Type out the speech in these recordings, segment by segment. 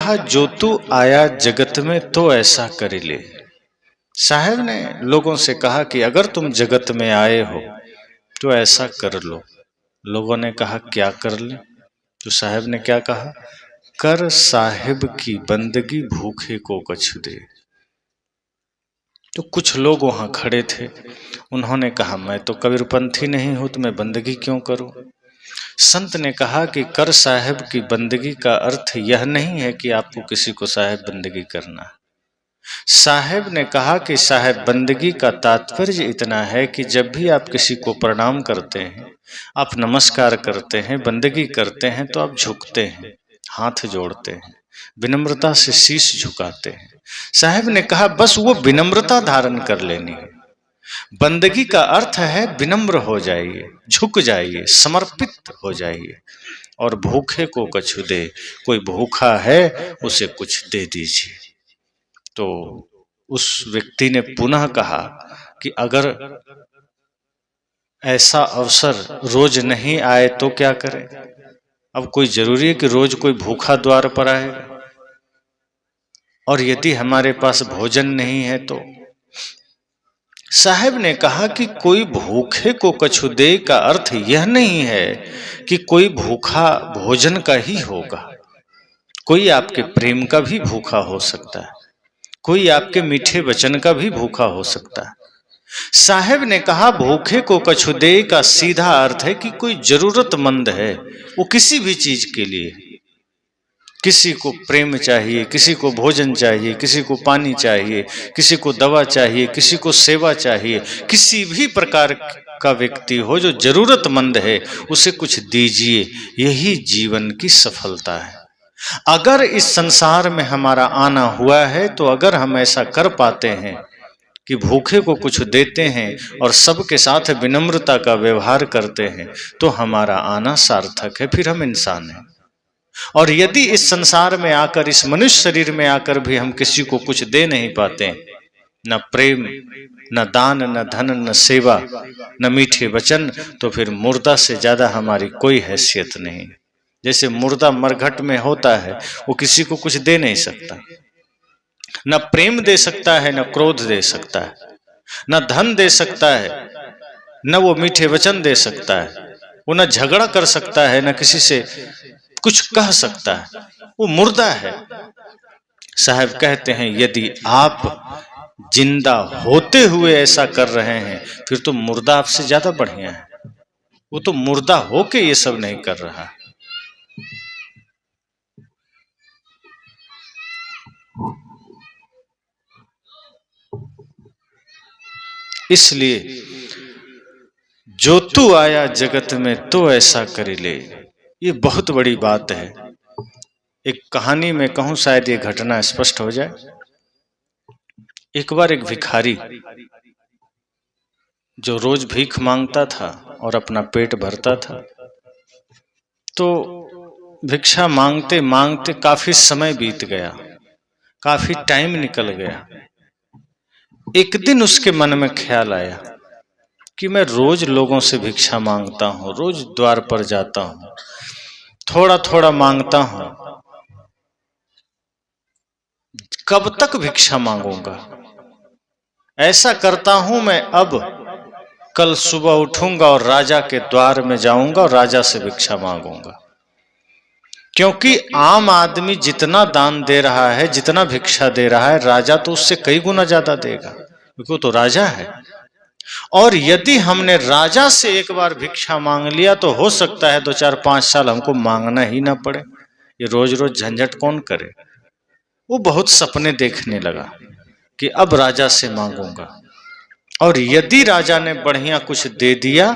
कहा जो तू आया जगत में तो ऐसा कर ले। साहब ने लोगों से कहा कि अगर तुम जगत में आए हो तो ऐसा कर लो। लोगों ने कहा क्या कर ले? तो साहब ने क्या कहा? कर साहिब की बंदगी भूखे को कछु दे। तो कुछ लोग वहां खड़े थे, उन्होंने कहा मैं तो कबीरपंथी नहीं हूं तो मैं बंदगी क्यों करूं? संत ने कहा कि कर साहिब की बंदगी का अर्थ यह नहीं है कि आपको किसी को साहिब बंदगी करना है। साहिब ने कहा कि साहिब बंदगी का तात्पर्य इतना है कि जब भी आप किसी को प्रणाम करते हैं, आप नमस्कार करते हैं, बंदगी करते हैं, तो आप झुकते हैं, हाथ जोड़ते हैं, विनम्रता से शीश झुकाते हैं। साहिब ने कहा बस वो विनम्रता धारण कर लेनी है। बंदगी का अर्थ है विनम्र हो जाइए, झुक जाइए, समर्पित हो जाइए। और भूखे को कछु दे, कोई भूखा है उसे कुछ दे दीजिए। तो उस व्यक्ति ने पुनः कहा कि अगर ऐसा अवसर रोज नहीं आए तो क्या करें? अब कोई जरूरी है कि रोज कोई भूखा द्वार पर आएगा? और यदि हमारे पास भोजन नहीं है तो? साहब ने कहा कि कोई भूखे को कछु दे का अर्थ यह नहीं है कि कोई भूखा भोजन का ही होगा। कोई आपके प्रेम का भी भूखा हो सकता है, कोई आपके मीठे वचन का भी भूखा हो सकता है। साहब ने कहा भूखे को कछु दे का सीधा अर्थ है कि कोई जरूरतमंद है, वो किसी भी चीज के लिए, किसी को प्रेम चाहिए, किसी को भोजन चाहिए, किसी को पानी चाहिए, किसी को दवा चाहिए, किसी को सेवा चाहिए, किसी भी प्रकार का व्यक्ति हो जो जरूरतमंद है उसे कुछ दीजिए। यही जीवन की सफलता है। अगर इस संसार में हमारा आना हुआ है तो अगर हम ऐसा कर पाते हैं कि भूखे को कुछ देते हैं और सबके साथ विनम्रता का व्यवहार करते हैं तो हमारा आना सार्थक है, फिर हम इंसान हैं। और यदि इस संसार में आकर, इस मनुष्य शरीर में आकर भी हम किसी को कुछ दे नहीं पाते, न प्रेम, न दान, न धन, न सेवा, न मीठे वचन, तो फिर मुर्दा से ज्यादा हमारी कोई हैसियत नहीं। जैसे मुर्दा मरघट में होता है, वो किसी को कुछ दे नहीं सकता, न प्रेम दे सकता है, न क्रोध दे सकता है, न धन दे सकता है, न वो मीठे वचन दे सकता है, वो न झगड़ा कर सकता है, न किसी से कुछ कह सकता है, वो मुर्दा है। साहब कहते हैं यदि आप जिंदा होते हुए ऐसा कर रहे हैं फिर तो मुर्दा आपसे ज्यादा बढ़िया है। वो तो मुर्दा होके ये सब नहीं कर रहा। इसलिए जो तू आया जगत में तो ऐसा कर ले, ये बहुत बड़ी बात है। एक कहानी में कहूं शायद ये घटना स्पष्ट हो जाए। एक बार एक भिखारी जो रोज भीख मांगता था और अपना पेट भरता था, तो भिक्षा मांगते मांगते काफी समय बीत गया, काफी टाइम निकल गया। एक दिन उसके मन में ख्याल आया कि मैं रोज लोगों से भिक्षा मांगता हूं, रोज द्वार पर जाता हूं, थोड़ा थोड़ा मांगता हूं, कब तक भिक्षा मांगूंगा? ऐसा करता हूं मैं अब कल सुबह उठूंगा और राजा के द्वार में जाऊंगा और राजा से भिक्षा मांगूंगा। क्योंकि आम आदमी जितना दान दे रहा है, जितना भिक्षा दे रहा है, राजा तो उससे कई गुना ज्यादा देगा, क्योंकि वो तो राजा है। और यदि हमने राजा से एक बार भिक्षा मांग लिया तो हो सकता है 2-4-5 साल हमको मांगना ही ना पड़े। ये रोज रोज झंझट कौन करे? वो बहुत सपने देखने लगा कि अब राजा से मांगूंगा, और यदि राजा ने बढ़िया कुछ दे दिया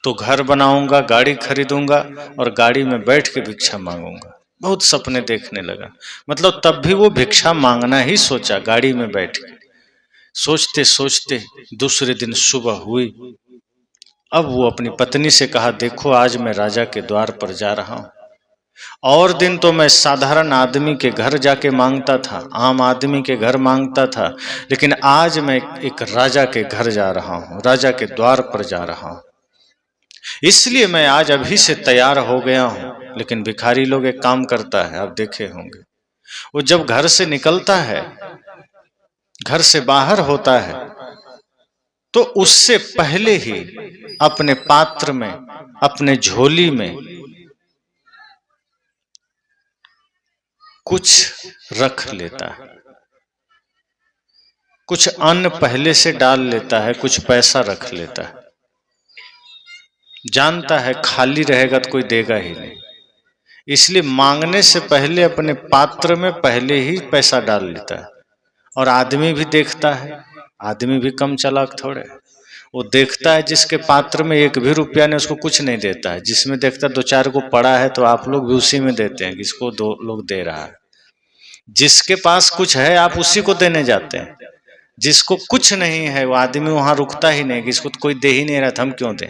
तो घर बनाऊंगा, गाड़ी खरीदूंगा और गाड़ी में बैठ के भिक्षा मांगूंगा। बहुत सपने देखने लगा। मतलब तब भी वो भिक्षा मांगना ही सोचा, गाड़ी में बैठ के। सोचते सोचते दूसरे दिन सुबह हुई। अब वो अपनी पत्नी से कहा, देखो आज मैं राजा के द्वार पर जा रहा हूं। और दिन तो मैं साधारण आदमी के घर जाके मांगता था, आम आदमी के घर मांगता था, लेकिन आज मैं एक राजा के घर जा रहा हूं, राजा के द्वार पर जा रहा हूं। इसलिए मैं आज अभी से तैयार हो गया हूं लेकिन भिखारी लोग एक काम करता है, आप देखे होंगे, वो जब घर से निकलता है, घर से बाहर होता है, तो उससे पहले ही अपने पात्र में, अपने झोली में कुछ रख लेता है, कुछ अन्न पहले से डाल लेता है, कुछ पैसा रख लेता है। जानता है खाली रहेगा तो कोई देगा ही नहीं, इसलिए मांगने से पहले अपने पात्र में पहले ही पैसा डाल लेता है। और आदमी भी देखता है, आदमी भी कम चालाक थोड़े, वो देखता है जिसके पात्र में 1 भी रुपया नहीं, उसको कुछ नहीं देता है। जिसमें देखता 2-4 को पड़ा है तो आप लोग भी उसी में देते हैं, किसको 2 लोग दे रहा है। जिसके पास कुछ है आप उसी को देने जाते हैं, जिसको कुछ नहीं है वो आदमी वहां रुकता ही नहीं कि इसको तो कोई दे ही नहीं रहा था, हम क्यों दें।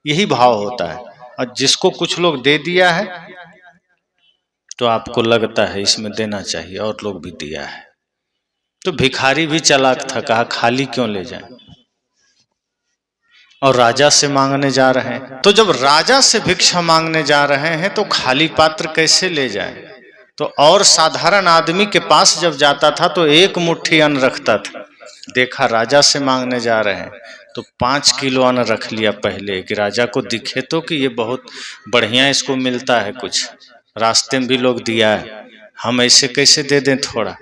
यही भाव होता है। और जिसको कुछ लोग दे दिया है तो आपको लगता है इसमें देना चाहिए, और लोग भी दिया है। तो भिखारी भी चालाक था, कहा खाली क्यों ले जाएं, और राजा से मांगने जा रहे हैं। तो जब राजा से भिक्षा मांगने जा रहे हैं तो खाली पात्र कैसे ले जाएं। तो और साधारण आदमी के पास जब जाता था तो 1 मुट्ठी अन्न रखता था। देखा राजा से मांगने जा रहे हैं तो 5 किलो अन्न रख लिया पहले, कि राजा को दिखे तो कि ये बहुत बढ़िया इसको मिलता है, कुछ रास्ते में भी लोग दिया है, हम ऐसे कैसे दे दें थोड़ा।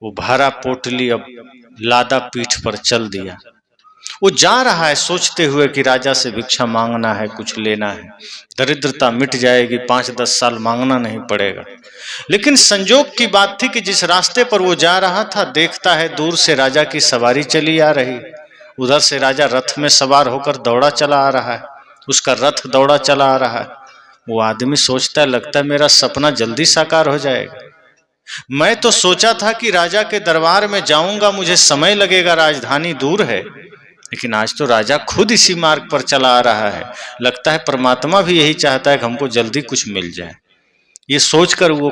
वो भरा पोटली अब लादा पीठ पर चल दिया। वो जा रहा है सोचते हुए कि राजा से भिक्षा मांगना है, कुछ लेना है, दरिद्रता मिट जाएगी, 5-10 साल मांगना नहीं पड़ेगा। लेकिन संजोग की बात थी कि जिस रास्ते पर वो जा रहा था, देखता है दूर से राजा की सवारी चली आ रही। उधर से राजा रथ में सवार होकर दौड़ा चला आ रहा है, उसका रथ दौड़ा चला आ रहा है। वो आदमी सोचता है, लगता है मेरा सपना जल्दी साकार हो जाएगा। मैं तो सोचा था कि राजा के दरबार में जाऊंगा, मुझे समय लगेगा, राजधानी दूर है, लेकिन आज तो राजा खुद इसी मार्ग पर चला आ रहा है। लगता है परमात्मा भी यही चाहता है कि हमको जल्दी कुछ मिल जाए। ये सोचकर वो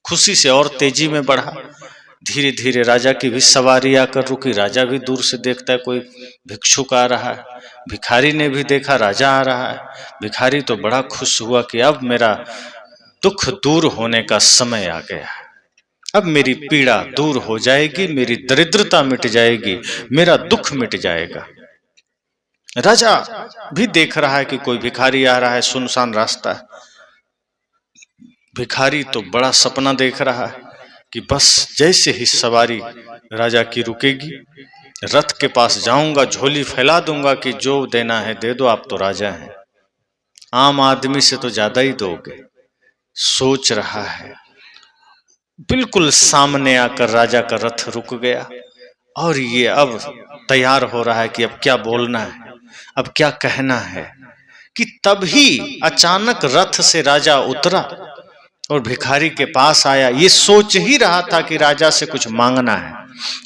खुशी से और तेजी में बढ़ा। धीरे धीरे राजा की भी सवारी आकर रुकी। राजा भी दूर से देखता है कोई भिक्षुक आ रहा है। भिखारी ने भी देखा राजा आ रहा है। भिखारी तो बड़ा खुश हुआ कि अब मेरा दुख दूर होने का समय आ गया है, अब मेरी पीड़ा दूर हो जाएगी, मेरी दरिद्रता मिट जाएगी, मेरा दुख मिट जाएगा। राजा भी देख रहा है कि कोई भिखारी आ रहा है, सुनसान रास्ता है। भिखारी तो बड़ा सपना देख रहा है कि बस जैसे ही सवारी राजा की रुकेगी, रथ के पास जाऊंगा, झोली फैला दूंगा कि जो देना है दे दो, आप तो राजा हैं, आम आदमी से तो ज्यादा ही दोगे। सोच रहा है। बिल्कुल सामने आकर राजा का रथ रुक गया और ये अब तैयार हो रहा है कि अब क्या बोलना है, अब क्या कहना है, कि तभी अचानक रथ से राजा उतरा और भिखारी के पास आया। ये सोच ही रहा था कि राजा से कुछ मांगना है,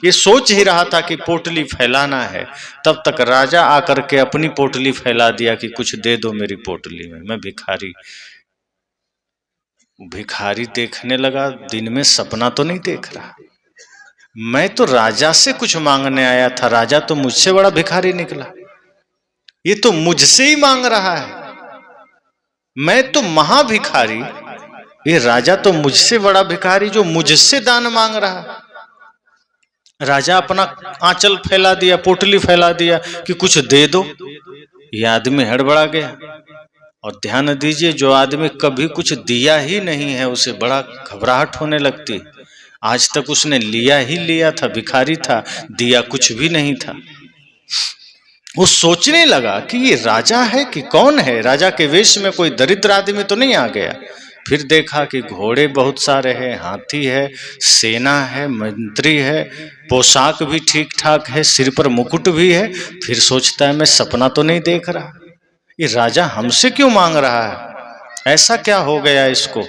ये सोच ही रहा था कि पोटली फैलाना है, तब तक राजा आकर के अपनी पोटली फैला दिया कि कुछ दे दो मेरी पोटली में, मैं भिखारी। भिखारी देखने लगा, दिन में सपना तो नहीं देख रहा, मैं तो राजा से कुछ मांगने आया था, राजा तो मुझसे बड़ा भिखारी निकला, ये तो मुझसे ही मांग रहा है, मैं तो महाभिखारी, ये राजा तो मुझसे बड़ा भिखारी जो मुझसे दान मांग रहा है। राजा अपना आंचल फैला दिया, पोटली फैला दिया कि कुछ दे दो। ये आदमी हड़बड़ा गया। और ध्यान दीजिए, जो आदमी कभी कुछ दिया ही नहीं है उसे बड़ा घबराहट होने लगती। आज तक उसने लिया ही लिया था, भिखारी था, दिया कुछ भी नहीं था। वो सोचने लगा कि ये राजा है कि कौन है, राजा के वेश में कोई दरिद्र आदमी तो नहीं आ गया। फिर देखा कि घोड़े बहुत सारे हैं, हाथी है, सेना है, मंत्री है, पोशाक भी ठीक ठाक है, सिर पर मुकुट भी है। फिर सोचता है मैं सपना तो नहीं देख रहा, ये राजा हमसे क्यों मांग रहा है, ऐसा क्या हो गया इसको।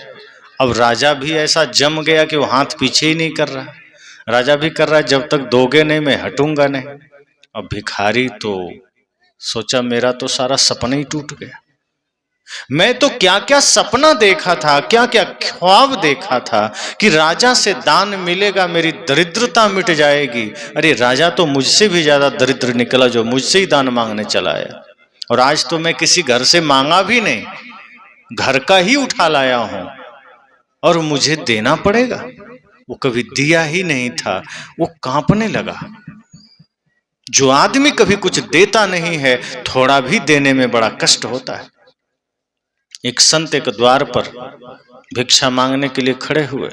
अब राजा भी ऐसा जम गया कि वो हाथ पीछे ही नहीं कर रहा। राजा भी कर रहा है जब तक दोगे नहीं मैं हटूंगा नहीं। अब भिखारी तो सोचा मेरा तो सारा सपना ही टूट गया, मैं तो क्या क्या सपना देखा था, क्या क्या ख्वाब देखा था कि राजा से दान मिलेगा, मेरी दरिद्रता मिट जाएगी। अरे राजा तो मुझसे भी ज्यादा दरिद्र निकला जो मुझसे ही दान मांगने चला आया, और आज तो मैं किसी घर से मांगा भी नहीं, घर का ही उठा लाया हूं और मुझे देना पड़ेगा। वो कभी दिया ही नहीं था, वो कांपने लगा। जो आदमी कभी कुछ देता नहीं है, थोड़ा भी देने में बड़ा कष्ट होता है। एक संत एक द्वार पर भिक्षा मांगने के लिए खड़े हुए,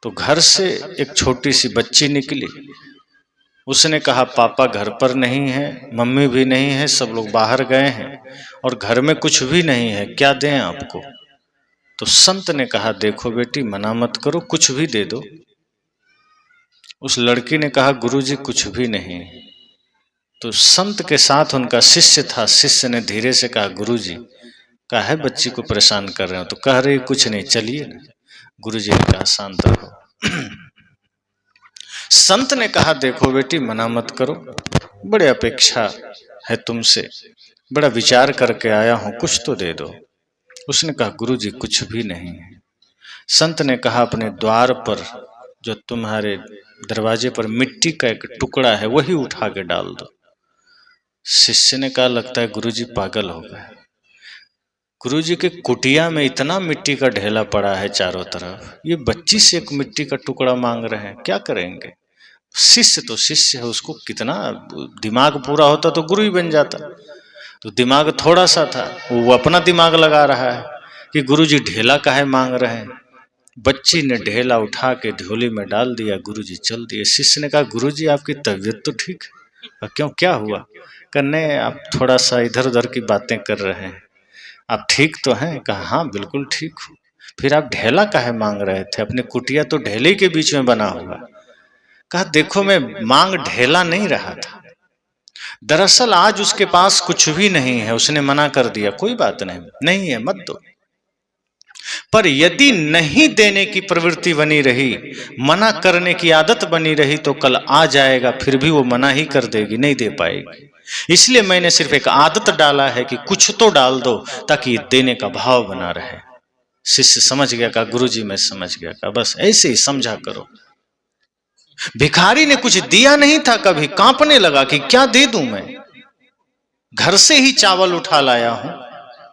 तो घर से एक छोटी सी बच्ची निकली। उसने कहा, पापा घर पर नहीं है, मम्मी भी नहीं है, सब लोग बाहर गए हैं और घर में कुछ भी नहीं है, क्या दें आपको? तो संत ने कहा, देखो बेटी, मना मत करो, कुछ भी दे दो। उस लड़की ने कहा, गुरुजी कुछ भी नहीं। तो संत के साथ उनका शिष्य था। शिष्य ने धीरे से कहा, गुरुजी, कहा है बच्ची को परेशान कर रहे हो? तो कह रही, कुछ नहीं, चलिए ना। गुरुजी ने कहा, शांत रहो। संत ने कहा, देखो बेटी, मना मत करो, बड़े अपेक्षा है तुमसे, बड़ा विचार करके आया हूं, कुछ तो दे दो। उसने कहा, गुरुजी कुछ भी नहीं है। संत ने कहा, अपने द्वार पर जो तुम्हारे दरवाजे पर मिट्टी का एक टुकड़ा है, वही उठा के डाल दो। शिष्य ने कहा, लगता है गुरुजी पागल हो गए। गुरुजी के कुटिया में इतना मिट्टी का ढेला पड़ा है चारों तरफ, ये बच्ची से एक मिट्टी का टुकड़ा मांग रहे हैं, क्या करेंगे? शिष्य तो शिष्य है, उसको कितना दिमाग पूरा होता तो गुरु ही बन जाता। तो दिमाग थोड़ा सा था, वो अपना दिमाग लगा रहा है कि गुरुजी ढेला काहे मांग रहे हैं। बच्ची ने ढेला उठा के झोली में डाल दिया, गुरुजी चल दिए। शिष्य ने कहा, गुरुजी आपकी तबीयत तो ठीक है? क्यों, क्या हुआ? कहने, आप थोड़ा सा इधर उधर की बातें कर रहे हैं, आप ठीक तो हैं? कहा, हाँ बिल्कुल ठीक हूँ। फिर आप ढेला काहे मांग रहे थे? अपने कुटिया तो ढेले के बीच में बना होगा। कहा, देखो मैं मांग ढेला नहीं रहा था, दरअसल आज उसके पास कुछ भी नहीं है, उसने मना कर दिया। कोई बात नहीं, नहीं है मत दो। पर यदि नहीं देने की प्रवृत्ति बनी रही, मना करने की आदत बनी रही, तो कल आ जाएगा, फिर भी वो मना ही कर देगी, नहीं दे पाएगी। इसलिए मैंने सिर्फ एक आदत डाला है कि कुछ तो डाल दो, ताकि देने का भाव बना रहे। शिष्य समझ गया, कहा, गुरुजी मैं समझ गया। कहा, बस ऐसे ही समझा करो। भिखारी ने कुछ दिया नहीं था, कभी कांपने लगा कि क्या दे दूं मैं। घर से ही चावल उठा लाया हूं,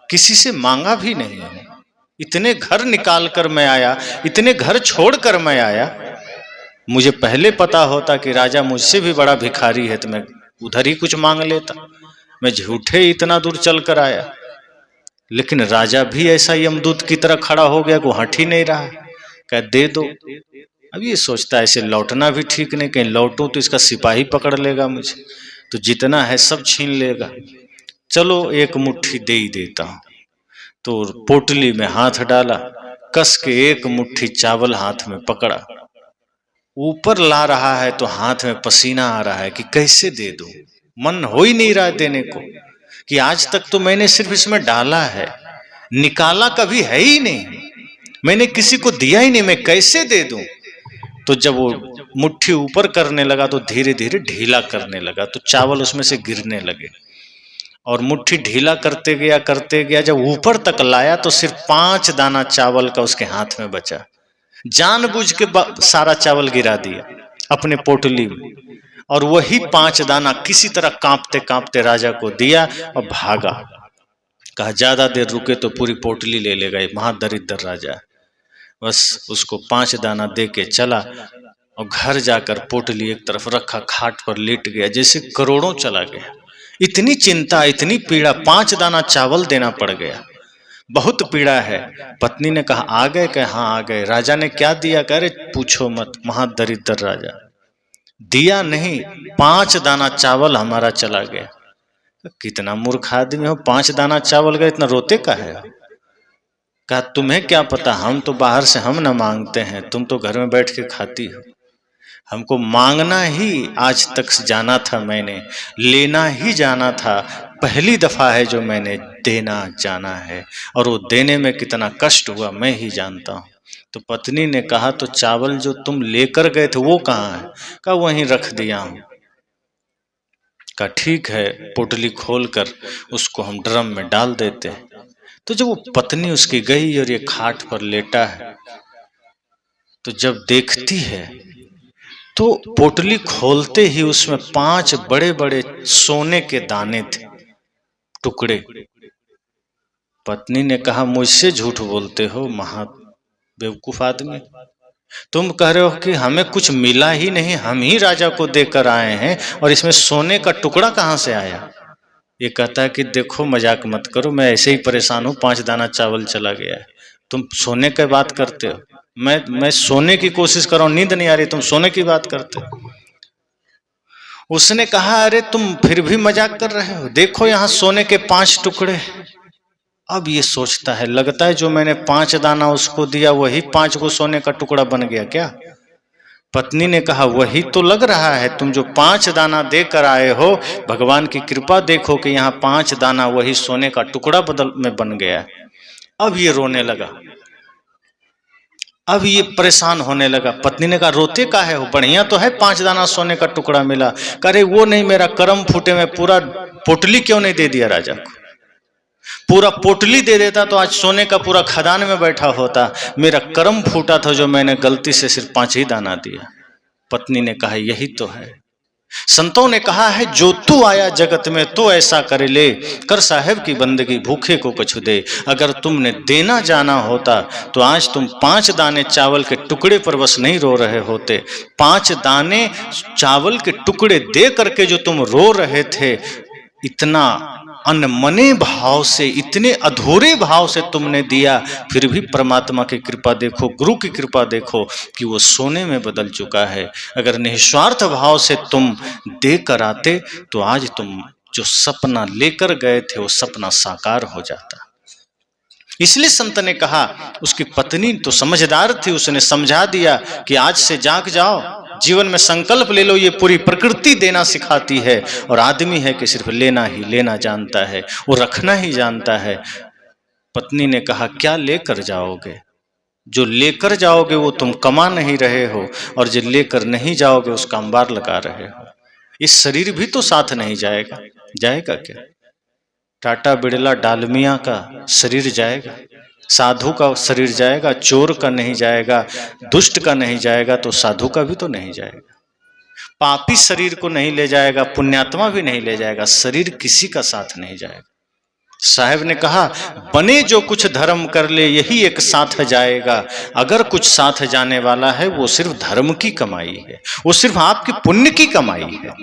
किसी से मांगा भी नहीं है। इतने घर निकाल कर मैं आया, इतने घर छोड़कर मैं आया। मुझे पहले पता होता कि राजा मुझसे भी बड़ा भिखारी है, तो मैं उधर ही कुछ मांग लेता। मैं झूठे इतना दूर चल कर आया, लेकिन राजा भी ऐसा यमदूत की तरह खड़ा हो गया, को हट ही नहीं रहा। कह, दे दो। अब ये सोचता है ऐसे लौटना भी ठीक नहीं, कहीं लौटूं तो इसका सिपाही पकड़ लेगा मुझे, तो जितना है सब छीन लेगा। चलो एक मुट्ठी दे ही देता हूं। तो पोटली में हाथ डाला, कस के एक मुट्ठी चावल हाथ में पकड़ा, ऊपर ला रहा है तो हाथ में पसीना आ रहा है कि कैसे दे दूं। मन हो ही नहीं रहा देने को, कि आज तक तो मैंने सिर्फ इसमें डाला है, निकाला कभी है ही नहीं, मैंने किसी को दिया ही नहीं, मैं कैसे दे दूं। तो जब वो मुट्ठी ऊपर करने लगा तो धीरे धीरे ढीला करने लगा, तो चावल उसमें से गिरने लगे, और मुट्ठी ढीला करते गया, जब ऊपर तक लाया तो सिर्फ 5 दाना चावल का उसके हाथ में बचा। जानबूझ के सारा चावल गिरा दिया अपने पोटली में, और वही 5 दाना किसी तरह कांपते कांपते राजा को दिया और भागा। कहा, ज्यादा देर रुके तो पूरी पोटली ले लेगा, महादरिद्र राजा। बस उसको 5 दाना दे के चला, और घर जाकर पोटली एक तरफ रखा, खाट पर लेट गया, जैसे करोड़ों चला गया। इतनी चिंता, इतनी पीड़ा, 5 दाना चावल देना पड़ गया, बहुत पीड़ा है। पत्नी ने कहा, आ गए? कहे, हाँ आ गए। राजा ने क्या दिया? कह रहे, पूछो मत, महादरिद्र राजा, दिया नहीं, 5 दाना चावल हमारा चला गया। कितना मूर्ख आदमी हो, 5 दाना चावल गया, इतना रोते का है? कहा, तुम्हें क्या पता, हम तो बाहर से हम न मांगते हैं, तुम तो घर में बैठ के खाती हो। हमको मांगना ही आज तक जाना था, मैंने लेना ही जाना था, पहली दफा है जो मैंने देना जाना है, और वो देने में कितना कष्ट हुआ मैं ही जानता हूँ। तो पत्नी ने कहा, तो चावल जो तुम लेकर गए थे वो कहाँ है? कहा, वहीं रख दिया हूँ। कहा, ठीक है, पोटली खोलकर उसको हम ड्रम में डाल देते हैं। तो जब वो पत्नी उसकी गई और ये खाट पर लेटा है, तो जब देखती है तो पोटली खोलते ही उसमें 5 बड़े बड़े सोने के दाने थे, टुकड़े। पत्नी ने कहा, मुझसे झूठ बोलते हो महा बेवकूफ आदमी, तुम कह रहे हो कि हमें कुछ मिला ही नहीं, हम ही राजा को देकर आए हैं, और इसमें सोने का टुकड़ा कहाँ से आया? ये कहता है कि देखो मजाक मत करो, मैं ऐसे ही परेशान हूँ, 5 दाना चावल चला गया है, तुम सोने की बात करते हो। मैं सोने की कोशिश कर रहा हूँ, नींद नहीं आ रही, तुम सोने की बात करते हो। उसने कहा, अरे तुम फिर भी मजाक कर रहे हो, देखो यहाँ सोने के 5 टुकड़े। अब ये सोचता है, लगता है जो मैंने 5 दाना उसको दिया वही 5 को सोने का टुकड़ा बन गया क्या? पत्नी ने कहा, वही तो लग रहा है, तुम जो 5 दाना देकर आए हो, भगवान की कृपा देखो कि यहाँ 5 दाना वही सोने का टुकड़ा बदल में बन गया। अब ये रोने लगा, अब ये परेशान होने लगा। पत्नी ने कहा, रोते का है, बढ़िया तो है 5 दाना सोने का टुकड़ा मिला। करे वो नहीं, मेरा कर्म फूटे, में पूरा पोटली क्यों नहीं दे दिया राजा को? पूरा पोटली दे देता तो आज सोने का पूरा खदान में बैठा होता। मेरा कर्म फूटा था जो मैंने गलती से सिर्फ 5 ही दाना दिया। पत्नी ने कहा, यही तो है। संतों ने कहा है, जो तू आया जगत में तो ऐसा करे ले, कर साहेब की बंदगी भूखे को कछु दे। अगर तुमने देना जाना होता तो आज तुम 5 दाने चावल के टुकड़े पर बस नहीं रो रहे होते। 5 दाने चावल के टुकड़े दे करके जो तुम रो रहे थे, इतना अनमने भाव से, इतने अधूरे भाव से तुमने दिया, फिर भी परमात्मा की कृपा देखो, गुरु की कृपा देखो कि वो सोने में बदल चुका है। अगर निस्वार्थ भाव से तुम दे कर आते तो आज तुम जो सपना लेकर गए थे वो सपना साकार हो जाता। इसलिए संत ने कहा, उसकी पत्नी तो समझदार थी, उसने समझा दिया कि आज से जाग जाओ, जीवन में संकल्प ले लो, ये पूरी प्रकृति देना सिखाती है, और आदमी है कि सिर्फ लेना ही लेना जानता है, वो रखना ही जानता है। पत्नी ने कहा, क्या लेकर जाओगे? जो लेकर जाओगे वो तुम कमा नहीं रहे हो, और जो लेकर नहीं जाओगे उसका अंबार लगा रहे हो। इस शरीर भी तो साथ नहीं जाएगा, जाएगा क्या? टाटा बिड़ला डालमिया का शरीर जाएगा, साधु का शरीर जाएगा, चोर का नहीं जाएगा, दुष्ट का नहीं जाएगा, तो साधु का भी तो नहीं जाएगा। पापी शरीर को नहीं ले जाएगा, पुण्यात्मा भी नहीं ले जाएगा, शरीर किसी का साथ नहीं जाएगा। साहब ने कहा, बने जो कुछ धर्म कर ले यही एक साथ जाएगा। अगर कुछ साथ जाने वाला है वो सिर्फ धर्म की कमाई है, वो सिर्फ आपकी पुण्य की कमाई है,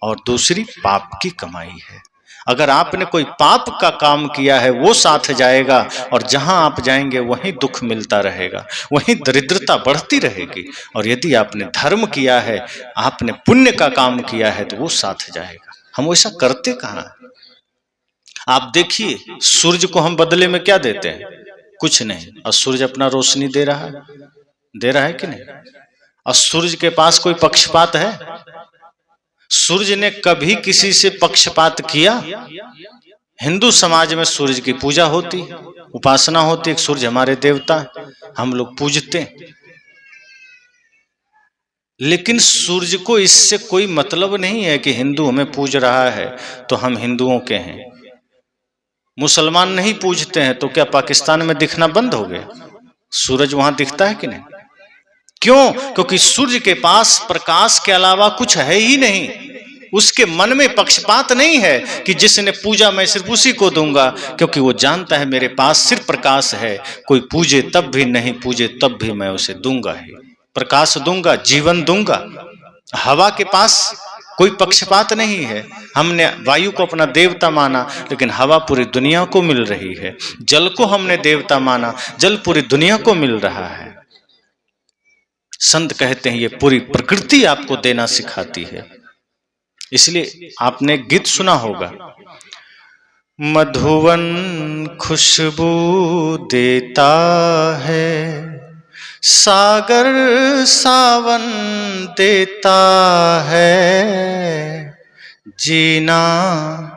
और दूसरी पाप की कमाई है। अगर आपने कोई पाप का काम किया है वो साथ जाएगा, और जहां आप जाएंगे वहीं दुख मिलता रहेगा, वहीं दरिद्रता बढ़ती रहेगी। और यदि आपने धर्म किया है, आपने पुण्य का काम किया है, तो वो साथ जाएगा। हम वैसा करते कहाँ? आप देखिए, सूरज को हम बदले में क्या देते हैं? कुछ नहीं, और सूरज अपना रोशनी दे रहा है कि नहीं? और सूरज के पास कोई पक्षपात है? सूरज ने कभी किसी से पक्षपात किया? हिंदू समाज में सूरज की पूजा होती, उपासना होती, एक सूरज हमारे देवता, हम लोग पूजते। लेकिन सूरज को इससे कोई मतलब नहीं है कि हिंदू हमें पूज रहा है तो हम हिंदुओं के हैं। मुसलमान नहीं पूजते हैं तो क्या पाकिस्तान में दिखना बंद हो गया? सूरज वहां दिखता है कि नहीं? क्यों? क्योंकि सूर्य के पास प्रकाश के अलावा कुछ है ही नहीं। उसके मन में पक्षपात नहीं है कि जिसने पूजा मैं सिर्फ उसी को दूंगा, क्योंकि वो जानता है मेरे पास सिर्फ प्रकाश है, कोई पूजे तब भी, नहीं पूजे तब भी मैं उसे दूंगा ही, प्रकाश दूंगा, जीवन दूंगा। हवा के पास कोई पक्षपात नहीं है। हमने वायु को अपना देवता माना, लेकिन हवा पूरी दुनिया को मिल रही है। जल को हमने देवता माना, जल पूरी दुनिया को मिल रहा है। संत कहते हैं ये पूरी प्रकृति आपको देना सिखाती है। इसलिए आपने गीत सुना होगा, मधुवन खुशबू देता है, सागर सावन देता है, जीना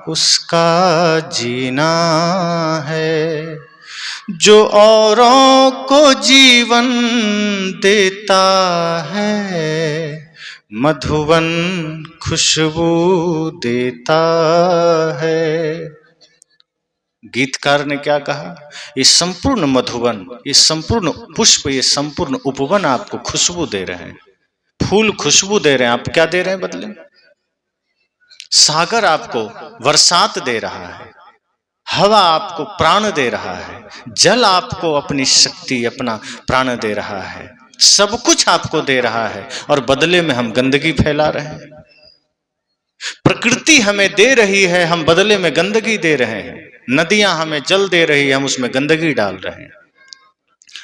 उसका जीना है, जो औरों को जीवन देता है, मधुवन खुशबू देता है। गीतकार ने क्या कहा? ये संपूर्ण मधुवन, ये संपूर्ण पुष्प, ये संपूर्ण उपवन आपको खुशबू दे रहे हैं, फूल खुशबू दे रहे हैं। आप क्या दे रहे हैं बदले? सागर आपको बरसात दे रहा है, हवा आपको प्राण दे रहा है, जल आपको अपनी शक्ति, अपना प्राण दे रहा है, सब कुछ आपको दे रहा है, और बदले में हम गंदगी फैला रहे हैं। प्रकृति हमें दे रही है, हम बदले में गंदगी दे रहे हैं। नदियां हमें जल दे रही है, हम उसमें गंदगी डाल रहे हैं।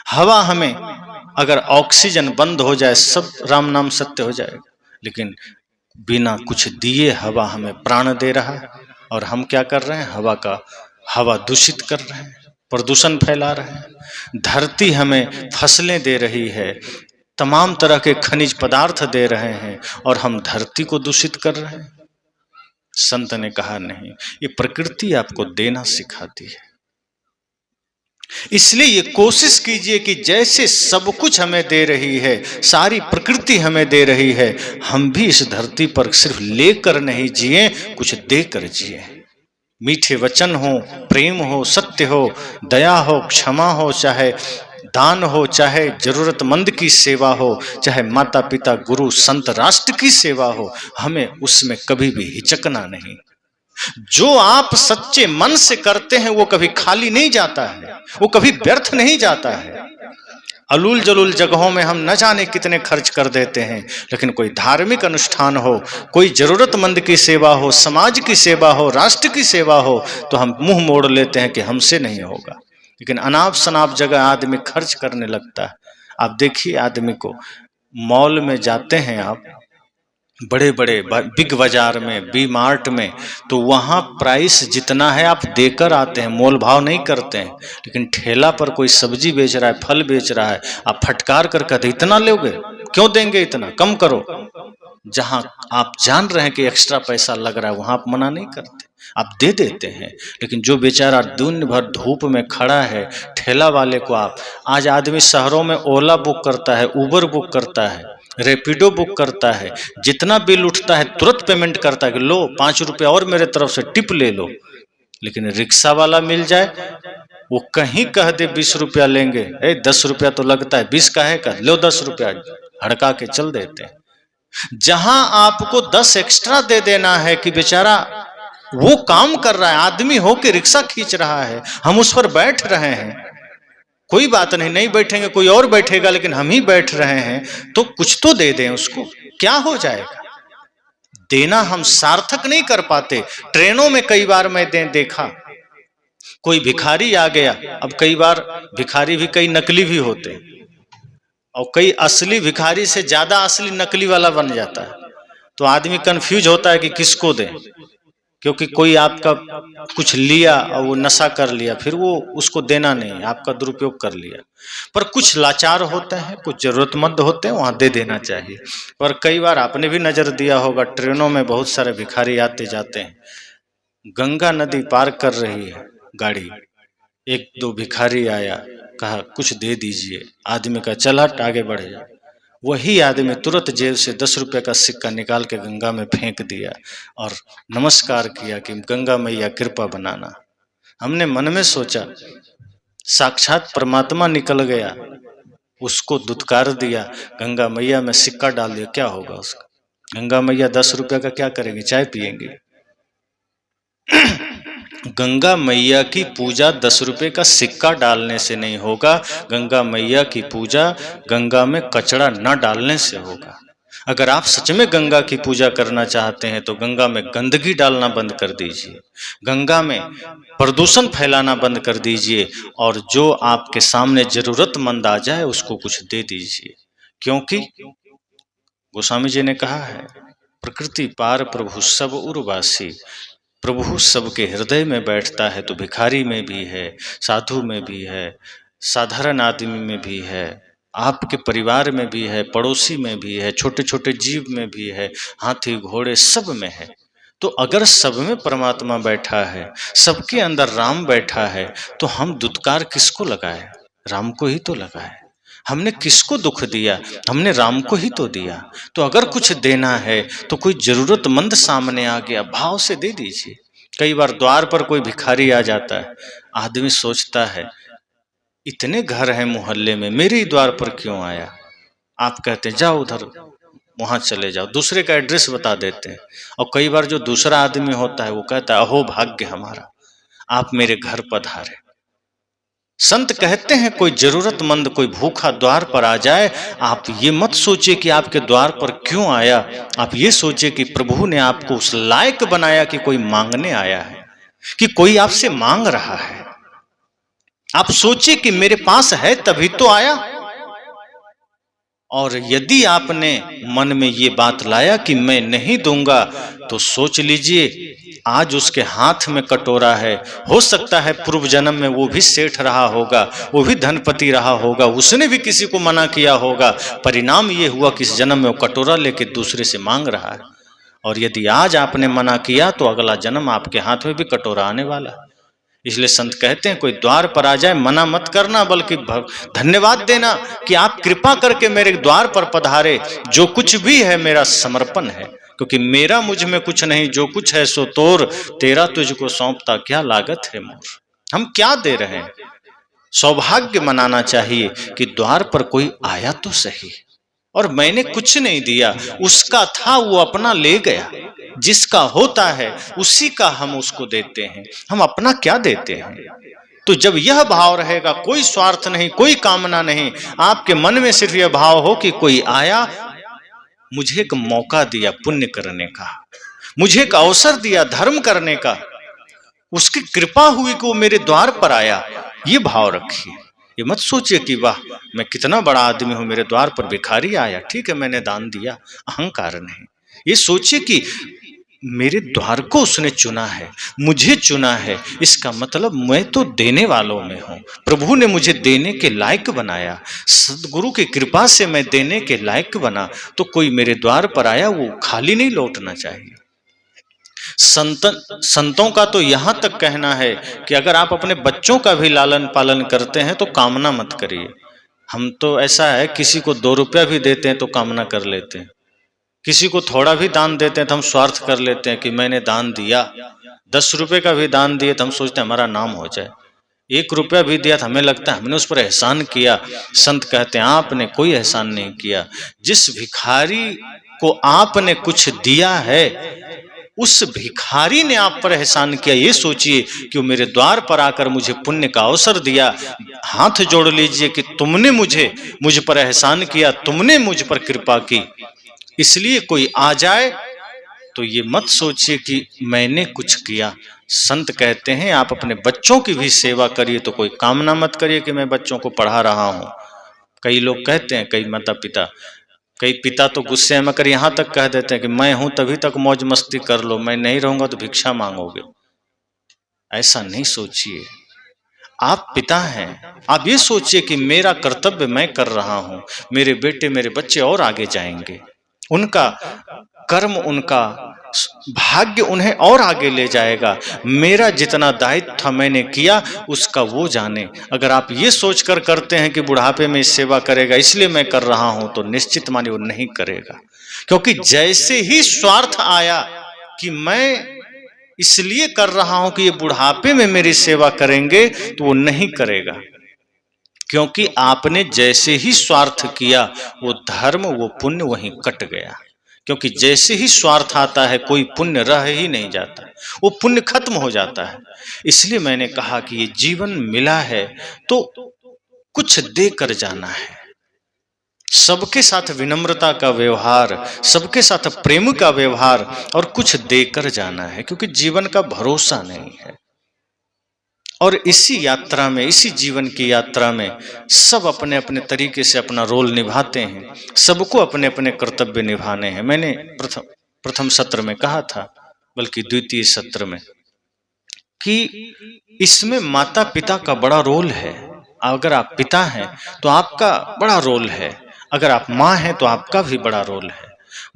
हवा हमें, अगर ऑक्सीजन बंद हो जाए, सब राम नाम सत्य हो जाए, लेकिन बिना कुछ दिए हवा हमें प्राण दे रहा है, और हम क्या कर रहे हैं? हवा दूषित कर रहे हैं, प्रदूषण फैला रहे हैं। धरती हमें फसलें दे रही है, तमाम तरह के खनिज पदार्थ दे रहे हैं, और हम धरती को दूषित कर रहे हैं। संत ने कहा नहीं, ये प्रकृति आपको देना सिखाती है। इसलिए ये कोशिश कीजिए कि जैसे सब कुछ हमें दे रही है, सारी प्रकृति हमें दे रही है, हम भी इस धरती पर सिर्फ लेकर नहीं जिए, कुछ देकर जिए। मीठे वचन हो, प्रेम हो, सत्य हो, दया हो, क्षमा हो, चाहे दान हो, चाहे जरूरतमंद की सेवा हो, चाहे माता पिता, गुरु, संत, राष्ट्र की सेवा हो, हमें उसमें कभी भी हिचकना नहीं। जो आप सच्चे मन से करते हैं वो कभी खाली नहीं जाता है, वो कभी व्यर्थ नहीं जाता है। अलूल जलूल जगहों में हम न जाने कितने खर्च कर देते हैं, लेकिन कोई धार्मिक अनुष्ठान हो, कोई जरूरतमंद की सेवा हो, समाज की सेवा हो, राष्ट्र की सेवा हो, तो हम मुंह मोड़ लेते हैं कि हमसे नहीं होगा। लेकिन अनाप शनाप जगह आदमी खर्च करने लगता है। आप देखिए आदमी को, मॉल में जाते हैं आप, बड़े बड़े बिग बाजार में, बी मार्ट में, तो वहाँ प्राइस जितना है आप देकर आते हैं, मोल भाव नहीं करते हैं। लेकिन ठेला पर कोई सब्जी बेच रहा है, फल बेच रहा है, आप फटकार कर कहते इतना लोगे, क्यों देंगे, इतना कम करो। जहाँ आप जान रहे हैं कि एक्स्ट्रा पैसा लग रहा है, वहाँ आप मना नहीं करते, आप दे देते हैं। लेकिन जो बेचारा दिन भर धूप में खड़ा है, ठेला वाले को आप, आज आदमी शहरों में ओला बुक करता है, उबर बुक करता है, रैपिडो बुक करता है, जितना बिल उठता है तुरंत पेमेंट करता है कि लो 5 रुपया और मेरे तरफ से टिप ले लो। लेकिन रिक्शा वाला मिल जाए, वो कहीं कह दे 20 रुपया लेंगे, 10 रुपया तो लगता है, 20 का है का, लो 10 रुपया, हड़का के चल देते हैं। जहां आपको 10 एक्स्ट्रा दे देना है कि बेचारा वो काम कर रहा है, आदमी हो के रिक्शा खींच रहा है, हम उस पर बैठ रहे हैं, कोई बात नहीं, नहीं बैठेंगे कोई और बैठेगा, लेकिन हम ही बैठ रहे हैं, तो कुछ तो दे दें उसको, क्या हो जाएगा। देना हम सार्थक नहीं कर पाते। ट्रेनों में कई बार मैं देखा, कोई भिखारी आ गया, अब कई बार भिखारी भी कई नकली भी होते हैं, और कई असली भिखारी से ज्यादा असली नकली वाला बन जाता है, तो आदमी कंफ्यूज होता है कि किसको दें, क्योंकि कोई आपका कुछ लिया और वो नशा कर लिया, फिर वो उसको देना नहीं, आपका दुरुपयोग कर लिया। पर कुछ लाचार होते हैं, कुछ जरूरतमंद होते हैं, वहां दे देना चाहिए। पर कई बार आपने भी नजर दिया होगा, ट्रेनों में बहुत सारे भिखारी आते जाते हैं, गंगा नदी पार कर रही है गाड़ी, एक दो भिखारी आया, कहा कुछ दे दीजिए, आदमी का चल हट, आगे बढ़ जा। वही आदमी तुरंत जेब से 10 रुपये का सिक्का निकाल के गंगा में फेंक दिया और नमस्कार किया कि गंगा मैया कृपा बनाना। हमने मन में सोचा साक्षात परमात्मा निकल गया, उसको दुत्कार दिया, गंगा मैया में सिक्का डाल दिया, क्या होगा उसका? गंगा मैया 10 रुपये का क्या करेंगी? चाय पिएंगी। गंगा मैया की पूजा 10 रुपये का सिक्का डालने से नहीं होगा, गंगा मैया की पूजा गंगा में कचरा न डालने से होगा। अगर आप सच में गंगा की पूजा करना चाहते हैं तो गंगा में गंदगी डालना बंद कर दीजिए, गंगा में प्रदूषण फैलाना बंद कर दीजिए, और जो आपके सामने जरूरतमंद आ जाए उसको कुछ दे दीजिए। क्योंकि गोस्वामी जी ने कहा है, प्रकृति पार प्रभु सब उर्वासी, प्रभु सबके हृदय में बैठता है, तो भिखारी में भी है, साधु में भी है, साधारण आदमी में भी है, आपके परिवार में भी है, पड़ोसी में भी है, छोटे छोटे जीव में भी है, हाथी घोड़े सब में है। तो अगर सब में परमात्मा बैठा है, सबके अंदर राम बैठा है, तो हम दुत्कार किसको लगाए? राम को ही तो लगाए। हमने किसको दुख दिया? हमने राम को ही तो दिया। तो अगर कुछ देना है तो कोई जरूरतमंद सामने आ गया, भाव से दे दीजिए। कई बार द्वार पर कोई भिखारी आ जाता है, आदमी सोचता है इतने घर हैं मोहल्ले में, मेरे ही द्वार पर क्यों आया? आप कहते हैं जाओ उधर, वहां चले जाओ, दूसरे का एड्रेस बता देते हैं। और कई बार जो दूसरा आदमी होता है वो कहता है अहो भाग्य हमारा, आप मेरे घर पधारे। संत कहते हैं कोई जरूरतमंद, कोई भूखा द्वार पर आ जाए, आप ये मत सोचिए कि आपके द्वार पर क्यों आया, आप ये सोचिए कि प्रभु ने आपको उस लायक बनाया कि कोई मांगने आया है, कि कोई आपसे मांग रहा है। आप सोचिए कि मेरे पास है तभी तो आया। और यदि आपने मन में ये बात लाया कि मैं नहीं दूंगा, तो सोच लीजिए आज उसके हाथ में कटोरा है। हो सकता है पूर्व जन्म में वो भी सेठ रहा होगा, वो भी धनपति रहा होगा, उसने भी किसी को मना किया होगा, परिणाम ये हुआ कि इस जन्म में वो कटोरा लेके दूसरे से मांग रहा है। और यदि आज आपने मना किया तो अगला जन्म आपके हाथ में भी कटोरा आने वाला है। इसलिए संत कहते हैं कोई द्वार पर आ जाए मना मत करना, बल्कि धन्यवाद देना कि आप कृपा करके मेरे द्वार पर पधारे। जो कुछ भी है मेरा समर्पण है, क्योंकि मेरा मुझ में कुछ नहीं, जो कुछ है सो तोर, तेरा तुझको सौंपता क्या लागत है मोर। हम क्या दे रहे हैं? सौभाग्य मनाना चाहिए कि द्वार पर कोई आया तो सही, और मैंने कुछ नहीं दिया, उसका था वो अपना ले गया। जिसका होता है उसी का हम उसको देते हैं, हम अपना क्या देते हैं। तो जब यह भाव रहेगा, कोई स्वार्थ नहीं, कोई कामना नहीं, आपके मन में सिर्फ यह भाव हो कि कोई आया, मुझे एक मौका दिया पुण्य करने का, मुझे एक अवसर दिया धर्म करने का, उसकी कृपा हुई कि वो मेरे द्वार पर आया, ये भाव रखिए। ये मत सोचिए कि वाह मैं कितना बड़ा आदमी हूं, मेरे द्वार पर भिखारी आया, ठीक है मैंने दान दिया, अहंकार नहीं। ये सोचिए कि मेरे द्वार को उसने चुना है, मुझे चुना है, इसका मतलब मैं तो देने वालों में हूं। प्रभु ने मुझे देने के लायक बनाया, सदगुरु की कृपा से मैं देने के लायक बना। तो कोई मेरे द्वार पर आया, वो खाली नहीं लौटना चाहिए। संतों का तो यहां तक कहना है कि अगर आप अपने बच्चों का भी लालन पालन करते हैं तो कामना मत करिए। हम तो ऐसा है, किसी को 2 रुपया भी देते हैं तो कामना कर लेते हैं, किसी को थोड़ा भी दान देते हैं तो हम स्वार्थ कर लेते हैं कि मैंने दान दिया। 10 रुपए का भी दान दिए तो हम सोचते हैं हमारा नाम हो जाए। 1 रुपया भी दिया तो हमें लगता है हमने उस पर एहसान किया। संत कहते हैं आपने कोई एहसान नहीं किया। जिस भिखारी को आपने कुछ दिया है, उस भिखारी ने आप पर एहसान किया। ये सोचिए कि वो मेरे द्वार पर आकर मुझे पुण्य का अवसर दिया। हाथ जोड़ लीजिए कि तुमने मुझ पर एहसान किया, तुमने मुझ पर कृपा की। इसलिए कोई आ जाए तो ये मत सोचिए कि मैंने कुछ किया। संत कहते हैं आप अपने बच्चों की भी सेवा करिए, तो कोई कामना मत करिए कि मैं बच्चों को पढ़ा रहा हूं। कई लोग कहते हैं, कई माता पिता, कई पिता तो गुस्से में कर यहां तक कह देते हैं कि मैं हूं तभी तक मौज मस्ती कर लो, मैं नहीं रहूंगा तो भिक्षा मांगोगे। ऐसा नहीं सोचिए। आप पिता हैं, आप ये सोचिए कि मेरा कर्तव्य मैं कर रहा हूं, मेरे बेटे मेरे बच्चे और आगे जाएंगे, उनका कर्म, उनका भाग्य उन्हें और आगे ले जाएगा। मेरा जितना दायित्व था मैंने किया, उसका वो जाने। अगर आप ये सोचकर करते हैं कि बुढ़ापे में सेवा करेगा इसलिए मैं कर रहा हूं, तो निश्चित मानिए वो नहीं करेगा। क्योंकि जैसे ही स्वार्थ आया कि मैं इसलिए कर रहा हूं कि ये बुढ़ापे में मेरी सेवा करेंगे, तो वो नहीं करेगा। क्योंकि आपने जैसे ही स्वार्थ किया, वो धर्म, वो पुण्य वहीं कट गया। क्योंकि जैसे ही स्वार्थ आता है कोई पुण्य रह ही नहीं जाता, वो पुण्य खत्म हो जाता है। इसलिए मैंने कहा कि ये जीवन मिला है तो कुछ देकर जाना है। सबके साथ विनम्रता का व्यवहार, सबके साथ प्रेम का व्यवहार, और कुछ देकर जाना है, क्योंकि जीवन का भरोसा नहीं है। और इसी यात्रा में, इसी जीवन की यात्रा में सब अपने अपने तरीके से अपना रोल निभाते हैं, सबको अपने अपने कर्तव्य निभाने हैं। मैंने प्रथम सत्र में कहा था, बल्कि द्वितीय सत्र में, कि इसमें माता पिता का बड़ा रोल है। अगर आप पिता हैं तो आपका बड़ा रोल है, अगर आप माँ हैं तो आपका भी बड़ा रोल है।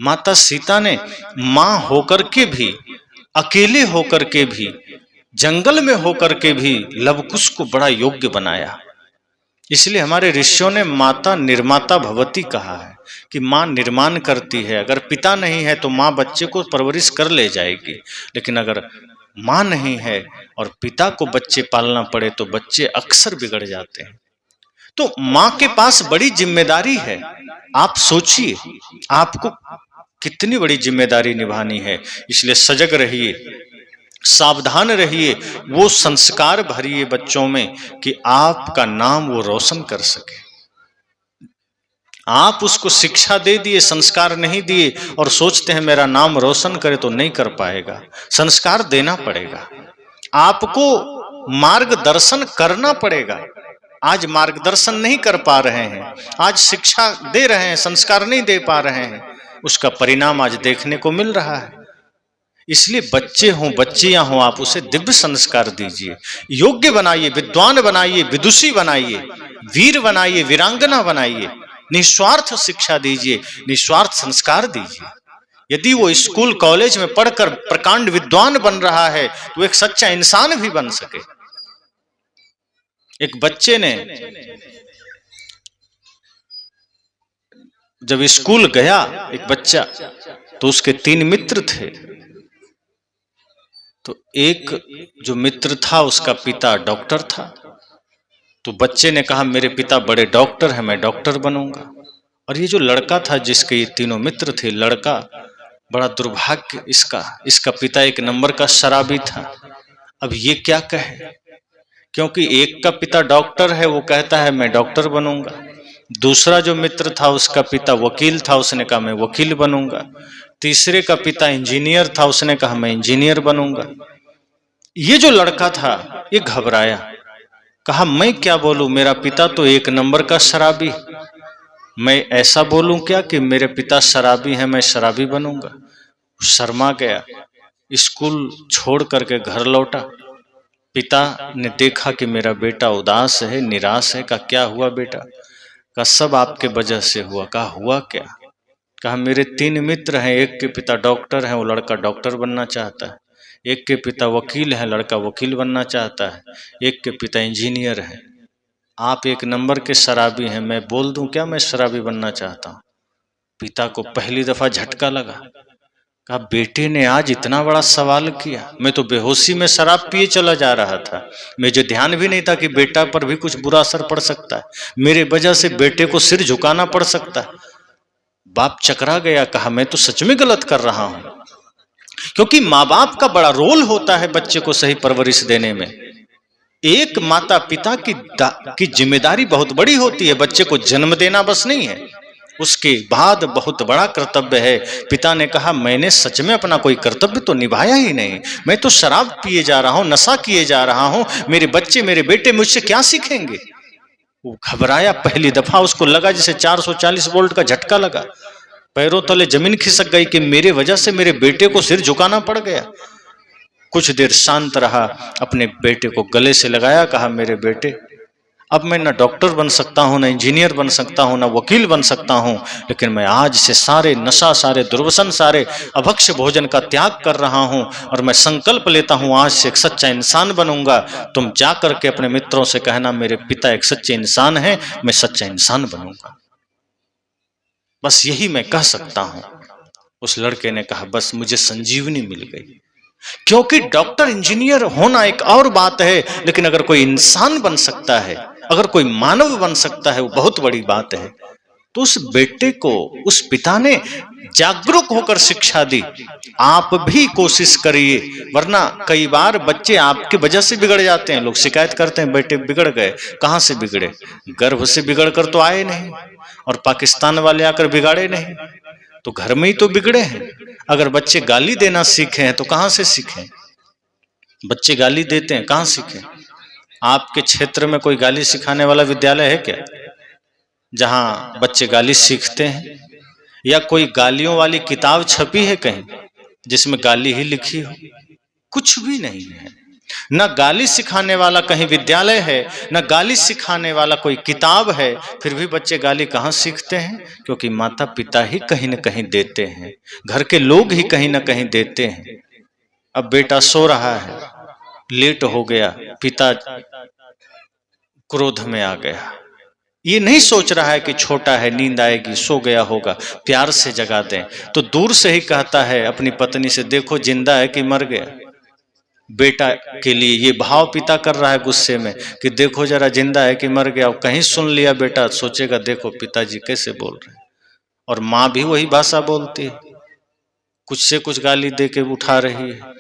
माता सीता ने माँ होकर के भी, अकेले होकर के भी, जंगल में होकर के भी लवकुश को बड़ा योग्य बनाया। इसलिए हमारे ऋषियों ने माता निर्माता भवती कहा है कि माँ निर्माण करती है। अगर पिता नहीं है तो माँ बच्चे को परवरिश कर ले जाएगी, लेकिन अगर माँ नहीं है और पिता को बच्चे पालना पड़े तो बच्चे अक्सर बिगड़ जाते हैं। तो माँ के पास बड़ी जिम्मेदारी है। आप सोचिए आपको कितनी बड़ी जिम्मेदारी निभानी है। इसलिए सजग रहिए, सावधान रहिए, वो संस्कार भरिए बच्चों में कि आपका नाम वो रोशन कर सके। आप उसको शिक्षा दे दिए, संस्कार नहीं दिए और सोचते हैं मेरा नाम रोशन करे, तो नहीं कर पाएगा। संस्कार देना पड़ेगा, आपको मार्गदर्शन करना पड़ेगा। आज मार्गदर्शन नहीं कर पा रहे हैं, आज शिक्षा दे रहे हैं, संस्कार नहीं दे पा रहे हैं, उसका परिणाम आज देखने को मिल रहा है। इसलिए बच्चे हों बच्चियां हों, आप उसे दिव्य संस्कार दीजिए, योग्य बनाइए, विद्वान बनाइए, विदुषी बनाइए, वीर बनाइए, वीरांगना बनाइए, निस्वार्थ शिक्षा दीजिए, निस्वार्थ संस्कार दीजिए। यदि वो स्कूल कॉलेज में पढ़कर प्रकांड विद्वान बन रहा है तो एक सच्चा इंसान भी बन सके। एक बच्चे ने जब स्कूल गया, एक बच्चा, तो उसके 3 मित्र थे। तो एक जो मित्र था उसका पिता डॉक्टर था, तो बच्चे ने कहा मेरे पिता बड़े डॉक्टर हैं, मैं डॉक्टर बनूंगा। और ये जो लड़का था जिसके ये तीनों मित्र थे, लड़का बड़ा दुर्भाग्य इसका पिता 1 नंबर का शराबी था। अब ये क्या कहे, क्योंकि एक का पिता डॉक्टर है, वो कहता है मैं डॉक्टर बनूंगा। दूसरा जो मित्र था उसका पिता वकील था, उसने कहा मैं वकील बनूंगा। तीसरे का पिता इंजीनियर था, उसने कहा मैं इंजीनियर बनूंगा। ये जो लड़का था ये घबराया, कहा मैं क्या बोलूं, मेरा पिता तो 1 नंबर का शराबी, मैं ऐसा बोलूं क्या कि मेरे पिता शराबी हैं, मैं शराबी बनूंगा। शर्मा गया, स्कूल छोड़ करके घर लौटा। पिता ने देखा कि मेरा बेटा उदास है, निराश है। कहा क्या हुआ बेटा? कहा सब आपके वजह से हुआ। कहा हुआ क्या? कहा मेरे 3 मित्र हैं, एक के पिता डॉक्टर हैं, वो लड़का डॉक्टर बनना चाहता है, एक के पिता वकील हैं, लड़का वकील बनना चाहता है, एक के पिता इंजीनियर हैं, आप 1 नंबर के शराबी हैं, मैं बोल दूं क्या मैं शराबी बनना चाहता हूं? पिता को पहली दफा झटका लगा। कहा बेटे ने आज इतना बड़ा सवाल किया, मैं तो बेहोशी में शराब पिए चला जा रहा था, मुझे ध्यान भी नहीं था कि बेटा पर भी कुछ बुरा असर पड़ सकता है, मेरे वजह से बेटे को सिर झुकाना पड़ सकता है। बाप चकरा गया, कहा मैं तो सच में गलत कर रहा हूं। क्योंकि माँ बाप का बड़ा रोल होता है बच्चे को सही परवरिश देने में। एक माता पिता की जिम्मेदारी बहुत बड़ी होती है, बच्चे को जन्म देना बस नहीं है, उसके बाद बहुत बड़ा कर्तव्य है। पिता ने कहा मैंने सच में अपना कोई कर्तव्य तो निभाया ही नहीं, मैं तो शराब पिए जा रहा हूं, नशा किए जा रहा हूं, मेरे बच्चे मेरे बेटे मुझसे क्या सीखेंगे? वो घबराया, पहली दफा उसको लगा जैसे 440 वोल्ट का झटका लगा, पैरों तले जमीन खिसक गई कि मेरे वजह से मेरे बेटे को सिर झुकाना पड़ गया। कुछ देर शांत रहा, अपने बेटे को गले से लगाया, कहा मेरे बेटे अब मैं ना डॉक्टर बन सकता हूं, ना इंजीनियर बन सकता हूं, ना वकील बन सकता हूं, लेकिन मैं आज से सारे नशा, सारे दुर्वसन, सारे अभक्ष्य भोजन का त्याग कर रहा हूं और मैं संकल्प लेता हूं आज से एक सच्चा इंसान बनूंगा। तुम जा करके अपने मित्रों से कहना मेरे पिता एक सच्चे इंसान हैं, मैं सच्चा इंसान बनूंगा, बस यही मैं कह सकता हूं। उस लड़के ने कहा बस मुझे संजीवनी मिल गई। क्योंकि डॉक्टर इंजीनियर होना एक और बात है, लेकिन अगर कोई इंसान बन सकता है, अगर कोई मानव बन सकता है, वो बहुत बड़ी बात है। तो उस बेटे को उस पिता ने जागरूक होकर शिक्षा दी। आप भी कोशिश करिए, वरना कई बार बच्चे आपकी वजह से बिगड़ जाते हैं। लोग शिकायत करते हैं बेटे बिगड़ गए, कहां से बिगड़े? गर्भ से बिगड़ कर तो आए नहीं, और पाकिस्तान वाले आकर बिगाड़े नहीं, तो घर में ही तो बिगड़े हैं। अगर बच्चे गाली देना सीखे हैं तो कहां से सीखें? बच्चे गाली देते हैं, कहां सीखें? आपके क्षेत्र में कोई गाली सिखाने वाला विद्यालय है क्या, जहां बच्चे गाली सीखते हैं? या कोई गालियों वाली किताब छपी है कहीं जिसमें गाली ही लिखी हो? कुछ भी नहीं है। न गाली सिखाने वाला कहीं विद्यालय है, न गाली सिखाने वाला कोई किताब है। फिर भी बच्चे गाली कहाँ सीखते हैं? क्योंकि माता पिता ही कहीं न कहीं देते हैं, घर के लोग ही कहीं न कहीं देते हैं। अब बेटा सो रहा है, लेट हो गया, पिता क्रोध में आ गया, ये नहीं सोच रहा है कि छोटा है, नींद आएगी, सो गया होगा, प्यार से जगा दें, तो दूर से ही कहता है अपनी पत्नी से देखो जिंदा है कि मर गया। बेटा के लिए ये भाव पिता कर रहा है गुस्से में कि देखो जरा जिंदा है कि मर गया। कहीं सुन लिया बेटा सोचेगा देखो पिताजी कैसे बोल रहे हैं। और माँ भी वही भाषा बोलती है, कुछ से कुछ गाली दे के उठा रही है।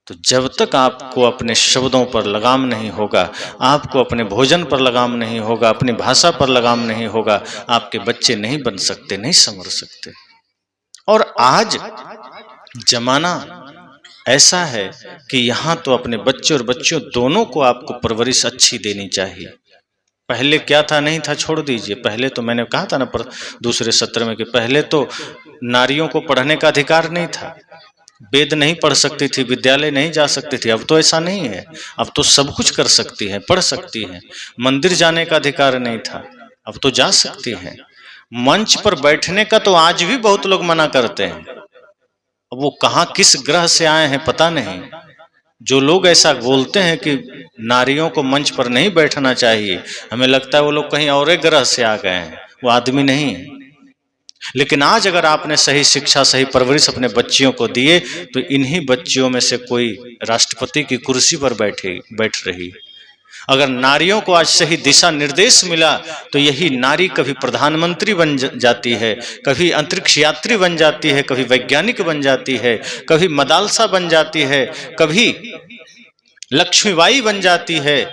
तो जब तक आपको अपने शब्दों पर लगाम नहीं होगा, आपको अपने भोजन पर लगाम नहीं होगा, अपनी भाषा पर लगाम नहीं होगा, आपके बच्चे नहीं बन सकते, नहीं संवर सकते। और आज जमाना ऐसा है कि यहाँ तो अपने बच्चे और बच्चियों दोनों को आपको परवरिश अच्छी देनी चाहिए। पहले क्या था, नहीं था, छोड़ दीजिए। पहले तो मैंने कहा था ना दूसरे सत्र में कि पहले तो नारियों को पढ़ने का अधिकार नहीं था, वेद नहीं पढ़ सकती थी, विद्यालय नहीं जा सकती थी। अब तो ऐसा नहीं है, अब तो सब कुछ कर सकती है, पढ़ सकती है। मंदिर जाने का अधिकार नहीं था, अब तो जा सकती है। मंच पर बैठने का तो आज भी बहुत लोग मना करते हैं। अब वो कहाँ किस ग्रह से आए हैं पता नहीं। जो लोग ऐसा बोलते हैं कि नारियों को मंच पर नहीं बैठना चाहिए, हमें लगता है वो लोग कहीं और ग्रह से आ गए हैं, वो आदमी नहीं है। लेकिन आज अगर आपने सही शिक्षा, सही परवरिश अपने बच्चियों को दिए तो इन्हीं बच्चियों में से कोई राष्ट्रपति की कुर्सी पर बैठ रही। अगर नारियों को आज सही दिशा निर्देश मिला तो यही नारी कभी प्रधानमंत्री बन जाती है, कभी अंतरिक्ष यात्री बन जाती है, कभी वैज्ञानिक बन जाती है, कभी मदालसा बन जाती है, कभी लक्ष्मीबाई बन जाती है,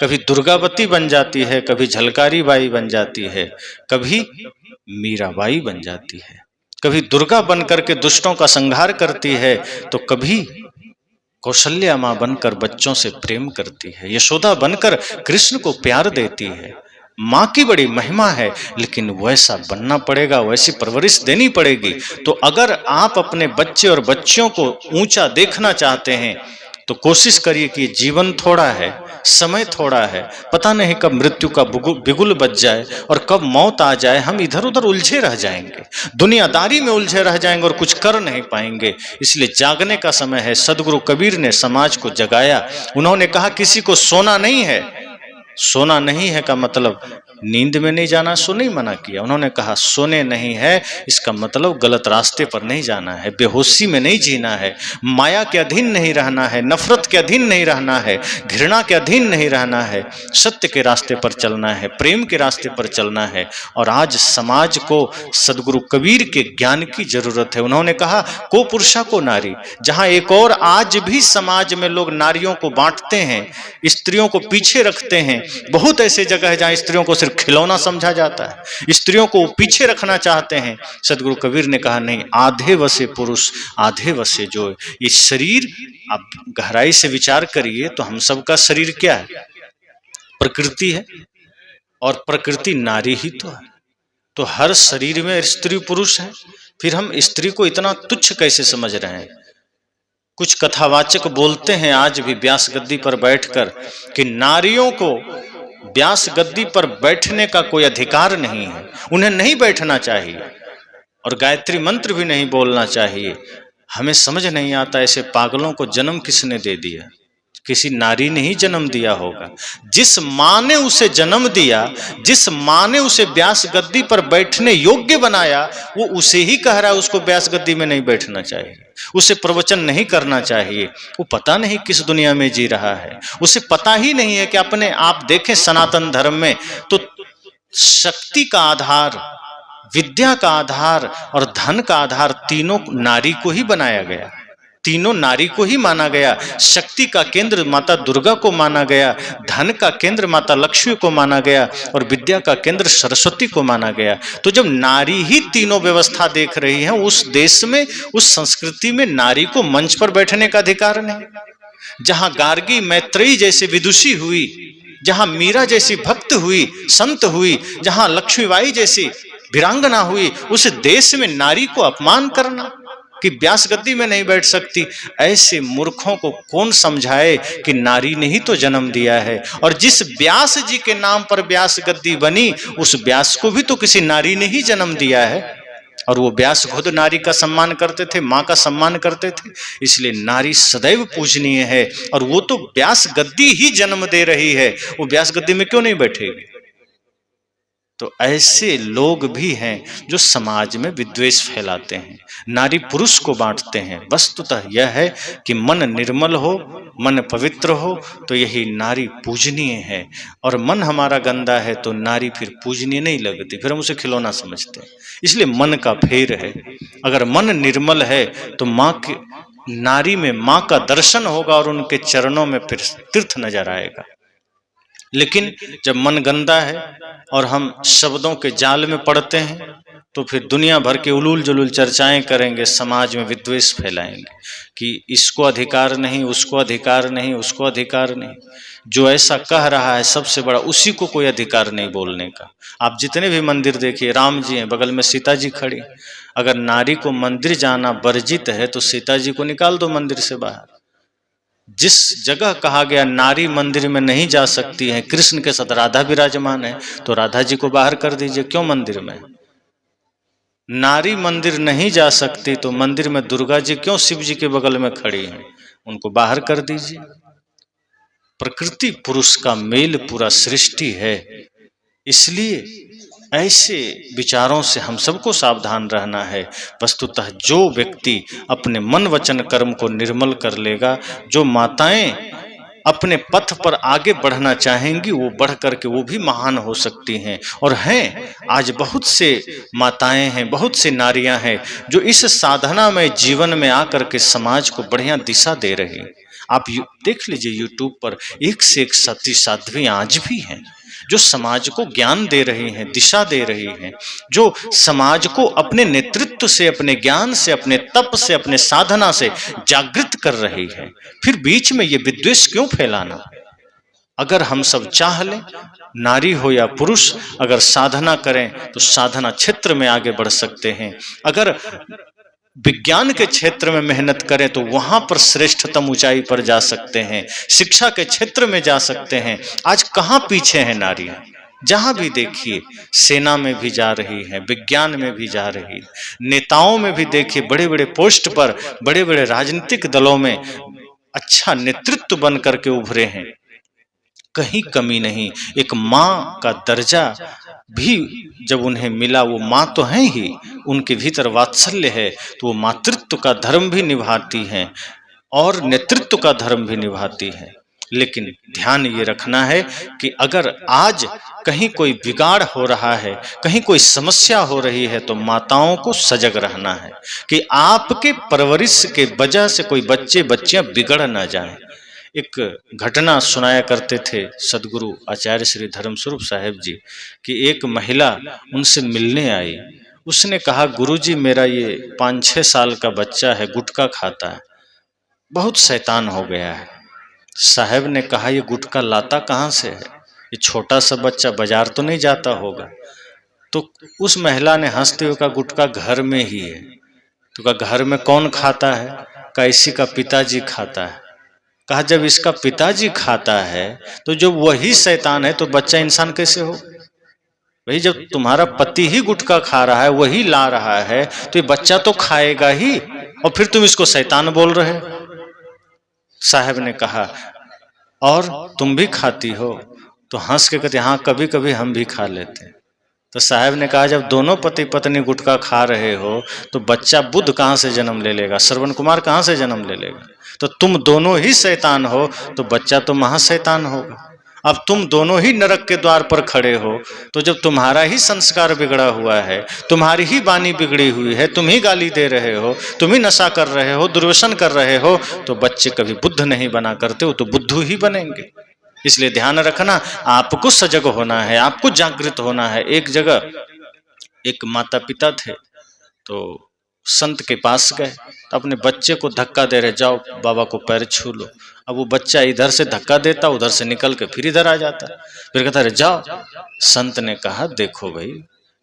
कभी दुर्गावती बन जाती है, कभी झलकारी बाई बन जाती है, कभी मीराबाई बन जाती है, कभी दुर्गा बनकर के दुष्टों का संहार करती है, तो कभी कौशल्या माँ बनकर बच्चों से प्रेम करती है, यशोदा बनकर कृष्ण को प्यार देती है। माँ की बड़ी महिमा है, लेकिन वैसा बनना पड़ेगा, वैसी परवरिश देनी पड़ेगी। तो अगर आप अपने बच्चे और बच्चियों को ऊंचा देखना चाहते हैं तो कोशिश करिए कि जीवन थोड़ा है, समय थोड़ा है, पता नहीं कब मृत्यु का बिगुल बज जाए और कब मौत आ जाए, हम इधर उधर उलझे रह जाएंगे, दुनियादारी में उलझे रह जाएंगे और कुछ कर नहीं पाएंगे। इसलिए जागने का समय है। सदगुरु कबीर ने समाज को जगाया। उन्होंने कहा किसी को सोना नहीं है। सोना नहीं है का मतलब नींद में नहीं जाना, सो नहीं मना किया। उन्होंने कहा सोने नहीं है, इसका मतलब गलत रास्ते पर नहीं जाना है, बेहोशी में नहीं जीना है, माया के अधीन नहीं रहना है, नफरत के अधीन नहीं रहना है, घृणा के अधीन नहीं रहना है, सत्य के रास्ते पर चलना है, प्रेम के रास्ते पर चलना है। और आज समाज को सदगुरु कबीर के ज्ञान की जरूरत है। उन्होंने कहा को पुरुषा को नारी। जहां एक और आज भी समाज में लोग नारियों को बांटते हैं, स्त्रियों को पीछे रखते हैं। बहुत ऐसे जगह है जहां स्त्रियों को सिर्फ खिलौना समझा जाता है, स्त्रियों को पीछे रखना चाहते हैं। सदगुरु कबीर ने कहा नहीं, आधे वसे पुरुष आधे वसे जो। ये शरीर आप गहराई से विचार करिए तो हम सबका शरीर क्या है? प्रकृति है, और प्रकृति नारी ही तो है। तो हर शरीर में स्त्री पुरुष है, फिर हम स्त्री को इतना तुच्छ कैसे समझ रहे हैं? कुछ कथावाचक बोलते हैं आज भी व्यास गद्दी पर बैठकर कि नारियों को व्यास गद्दी पर बैठने का कोई अधिकार नहीं है, उन्हें नहीं बैठना चाहिए और गायत्री मंत्र भी नहीं बोलना चाहिए। हमें समझ नहीं आता ऐसे पागलों को जन्म किसने दे दिया? किसी नारी ने ही जन्म दिया होगा। जिस माँ ने उसे जन्म दिया, जिस माँ ने उसे व्यास गद्दी पर बैठने योग्य बनाया, वो उसे ही कह रहा है उसको व्यास गद्दी में नहीं बैठना चाहिए, उसे प्रवचन नहीं करना चाहिए। वो पता नहीं किस दुनिया में जी रहा है, उसे पता ही नहीं है कि अपने आप देखें सनातन धर्म में तो शक्ति का आधार, विद्या का आधार और धन का आधार तीनों नारी को ही बनाया गया, तीनों नारी को ही माना गया। शक्ति का केंद्र माता दुर्गा को माना गया, धन का केंद्र माता लक्ष्मी को माना गया और विद्या का केंद्र सरस्वती को माना गया। तो जब नारी ही तीनों व्यवस्था देख रही है, उस देश में, उस संस्कृति में नारी को मंच पर बैठने का अधिकार नहीं। जहां गार्गी मैत्रेयी जैसे विदुषी हुई, जहां मीरा जैसी भक्त हुई, संत हुई, जहां लक्ष्मीबाई जैसी वीरांगना हुई, उस देश में नारी को अपमान करना कि व्यास गद्दी में नहीं बैठ सकती। ऐसे मूर्खों को कौन समझाए कि नारी ने ही तो जन्म दिया है, और जिस व्यास जी के नाम पर व्यास गद्दी बनी, उस व्यास को भी तो किसी नारी ने ही जन्म दिया है। और वो व्यास खुद नारी का सम्मान करते थे, माँ का सम्मान करते थे। इसलिए नारी सदैव पूजनीय है, और वो तो व्यास गद्दी ही जन्म दे रही है, वो व्यास गद्दी में क्यों नहीं बैठेगी? तो ऐसे लोग भी हैं जो समाज में विद्वेष फैलाते हैं, नारी पुरुष को बांटते हैं। वस्तुतः यह है कि मन निर्मल हो, मन पवित्र हो तो यही नारी पूजनीय है, और मन हमारा गंदा है तो नारी फिर पूजनीय नहीं लगती, फिर हम उसे खिलौना समझते हैं। इसलिए मन का फेर है। अगर मन निर्मल है तो नारी में मां का दर्शन होगा और उनके चरणों में फिर तीर्थ नजर आएगा। लेकिन जब मन गंदा है और हम शब्दों के जाल में पड़ते हैं तो फिर दुनिया भर के उलूल जुलूल चर्चाएं करेंगे, समाज में विद्वेष फैलाएंगे कि इसको अधिकार नहीं, उसको अधिकार नहीं, उसको अधिकार नहीं। जो ऐसा कह रहा है सबसे बड़ा, उसी को कोई अधिकार नहीं बोलने का। आप जितने भी मंदिर देखिए, राम जी हैं, बगल में सीता जी खड़ी। अगर नारी को मंदिर जाना वर्जित है तो सीता जी को निकाल दो मंदिर से बाहर। जिस जगह कहा गया नारी मंदिर में नहीं जा सकती है, कृष्ण के साथ राधा विराजमान है, तो राधा जी को बाहर कर दीजिए, क्यों मंदिर में? नारी मंदिर नहीं जा सकती तो मंदिर में दुर्गा जी क्यों शिव जी के बगल में खड़ी हैं? उनको बाहर कर दीजिए। प्रकृति पुरुष का मेल पूरा सृष्टि है, इसलिए ऐसे विचारों से हम सबको सावधान रहना है। वस्तुतः जो व्यक्ति अपने मन वचन कर्म को निर्मल कर लेगा, जो माताएं अपने पथ पर आगे बढ़ना चाहेंगी, वो बढ़ करके वो भी महान हो सकती हैं। और हैं आज बहुत से माताएं हैं, बहुत से नारियां हैं जो इस साधना में जीवन में आकर के समाज को बढ़िया दिशा दे रही। आप देख लीजिए यूट्यूब पर एक से एक सती साध्वी आज भी हैं जो समाज को ज्ञान दे रही हैं, दिशा दे रही हैं, जो समाज को अपने नेतृत्व से, अपने ज्ञान से, अपने तप से, अपने साधना से जागृत कर रही है। फिर बीच में ये विद्वेष क्यों फैलाना? अगर हम सब चाह लें, नारी हो या पुरुष, अगर साधना करें तो साधना क्षेत्र में आगे बढ़ सकते हैं। अगर विज्ञान के क्षेत्र में मेहनत करें तो वहां पर श्रेष्ठतम ऊंचाई पर जा सकते हैं, शिक्षा के क्षेत्र में जा सकते हैं। आज कहां पीछे हैं नारियां? जहां भी देखिए, सेना में भी जा रही है, विज्ञान में भी जा रही है, नेताओं में भी देखिए, बड़े बड़े पोस्ट पर, बड़े बड़े राजनीतिक दलों में अच्छा नेतृत्व बन करके उभरे हैं, कहीं कमी नहीं। एक माँ का दर्जा भी जब उन्हें मिला, वो माँ तो हैं ही, उनके भीतर वात्सल्य है, तो वो मातृत्व का धर्म भी निभाती हैं और नेतृत्व का धर्म भी निभाती हैं। लेकिन ध्यान ये रखना है कि अगर आज कहीं कोई बिगाड़ हो रहा है, कहीं कोई समस्या हो रही है, तो माताओं को सजग रहना है कि आपके परवरिश के वजह से कोई बच्चे बच्चियां बिगड़ ना जाएं। एक घटना सुनाया करते थे सदगुरु आचार्य श्री धर्मस्वरूप साहेब जी कि एक महिला उनसे मिलने आई। उसने कहा, गुरुजी मेरा ये 5-6 साल का बच्चा है, गुटखा खाता है, बहुत शैतान हो गया है। साहब ने कहा, ये गुटखा लाता कहाँ से है? ये छोटा सा बच्चा बाजार तो नहीं जाता होगा? तो उस महिला ने हंसते हुए कहा, गुटखा घर में ही है। तो कहा, घर में कौन खाता है? कहा, इसी का पिताजी खाता है। कहा, जब इसका पिताजी खाता है तो जब वही शैतान है तो बच्चा इंसान कैसे हो? भाई जब तुम्हारा पति ही गुटखा खा रहा है, वही ला रहा है, तो ये बच्चा तो खाएगा ही, और फिर तुम इसको शैतान बोल रहे हो। साहब ने कहा, और तुम भी खाती हो? तो हंस के कहते, हाँ कभी कभी हम भी खा लेते हैं। तो साहब ने कहा, जब दोनों पति पत्नी गुटखा खा रहे हो तो बच्चा बुद्ध कहाँ से जन्म ले लेगा? श्रवण कुमार कहाँ से जन्म ले लेगा? तो तुम दोनों ही शैतान हो तो बच्चा तो महाशैतान होगा। अब तुम दोनों ही नरक के द्वार पर खड़े हो, तो जब तुम्हारा ही संस्कार बिगड़ा हुआ है, तुम्हारी ही वाणी बिगड़ी हुई है, तुम ही गाली दे रहे हो, तुम ही नशा कर रहे हो, दुर्व्यसन कर रहे हो, तो बच्चे कभी बुद्ध नहीं बना करते हो, तो बुद्धू ही बनेंगे। इसलिए ध्यान रखना, आपको सजग होना है, आपको जागृत होना है। एक जगह एक माता पिता थे, तो संत के पास गए, तो अपने बच्चे को धक्का दे रहे, जाओ बाबा को पैर छू लो। अब वो बच्चा इधर से धक्का देता, उधर से निकल के फिर इधर आ जाता, फिर कहता रहे जाओ। संत ने कहा, देखो भाई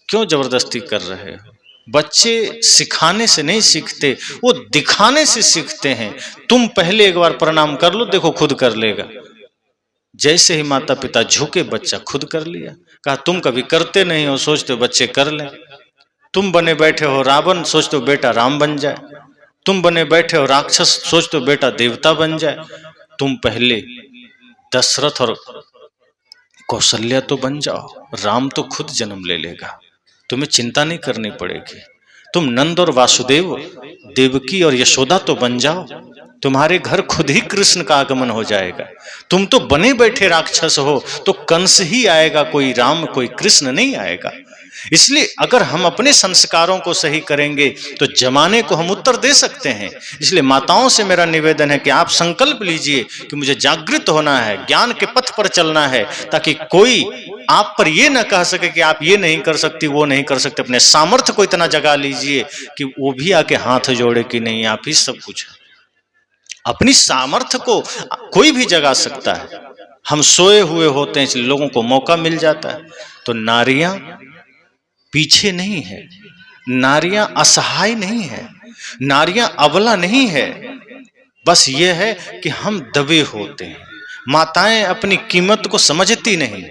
क्यों जबरदस्ती कर रहे हो? बच्चे सिखाने से नहीं सीखते, वो दिखाने से सीखते हैं। तुम पहले एक बार प्रणाम कर लो, देखो खुद कर लेगा। जैसे ही माता पिता झुके, बच्चा खुद कर लिया। कहा, तुम कभी करते नहीं हो, सोचते हो बच्चे कर लें। तुम बने बैठे हो रावण, सोचते हो बेटा राम बन जाए। तुम बने बैठे हो राक्षस, सोचते हो बेटा देवता बन जाए। तुम पहले दशरथ और कौशल्या तो बन जाओ, राम तो खुद जन्म ले लेगा, तुम्हें चिंता नहीं करनी पड़ेगी। तुम नंद और वासुदेव, देवकी और यशोदा तो बन जाओ, तुम्हारे घर खुद ही कृष्ण का आगमन हो जाएगा। तुम तो बने बैठे राक्षस हो, तो कंस ही आएगा, कोई राम कोई कृष्ण नहीं आएगा। इसलिए अगर हम अपने संस्कारों को सही करेंगे तो जमाने को हम उत्तर दे सकते हैं। इसलिए माताओं से मेरा निवेदन है कि आप संकल्प लीजिए कि मुझे जागृत होना है, ज्ञान के पथ पर चलना है, ताकि कोई आप पर यह ना कह सके कि आप ये नहीं कर सकती, वो नहीं कर सकते। अपने सामर्थ्य को इतना जगा लीजिए कि वो भी आके हाथ जोड़े कि नहीं, आप ही सब कुछ। अपनी सामर्थ्य को कोई भी जगा सकता है। हम सोए हुए होते हैं, इसलिए लोगों को मौका मिल जाता है। तो नारियां पीछे नहीं है, नारियां असहाय नहीं है, नारियां अबला नहीं है। बस यह है कि हम दबे होते हैं। माताएं अपनी कीमत को समझती नहीं।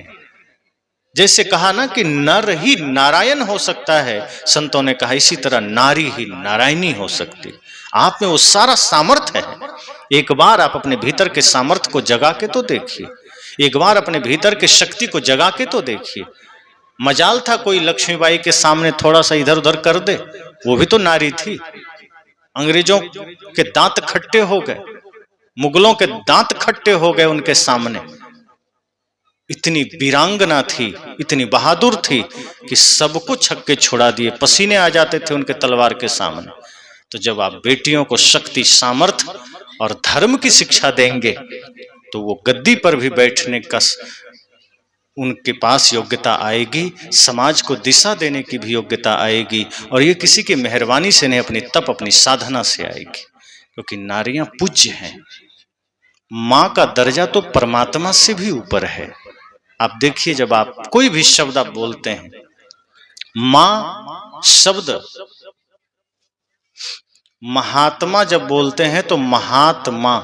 जैसे कहा ना कि नर ही नारायण हो सकता है, संतों ने कहा इसी तरह नारी ही नारायणी हो सकती। आप में वो सारा सामर्थ्य है। एक बार आप अपने भीतर के सामर्थ्य को जगा के तो देखिए, एक बार अपने भीतर के शक्ति को जगा के तो देखिए। मजाल था कोई लक्ष्मीबाई के सामने थोड़ा सा इधर उधर कर दे, वो भी तो नारी थी। अंग्रेजों के दांत खट्टे हो गए, मुगलों के दांत खट्टे हो गए उनके सामने। इतनी वीरांगना थी, इतनी बहादुर थी कि सबको छक्के छुड़ा दिए, पसीने आ जाते थे उनके तलवार के सामने। तो जब आप बेटियों को शक्ति, सामर्थ्य और धर्म की शिक्षा देंगे तो वो गद्दी पर भी बैठने का उनके पास योग्यता आएगी, समाज को दिशा देने की भी योग्यता आएगी। और ये किसी की मेहरबानी से नहीं, अपनी तप, अपनी साधना से आएगी। क्योंकि नारियां पूज्य हैं। मां का दर्जा तो परमात्मा से भी ऊपर है। आप देखिए, जब आप कोई भी शब्द आप बोलते हैं, मां शब्द, महात्मा जब बोलते हैं तो महात्मा,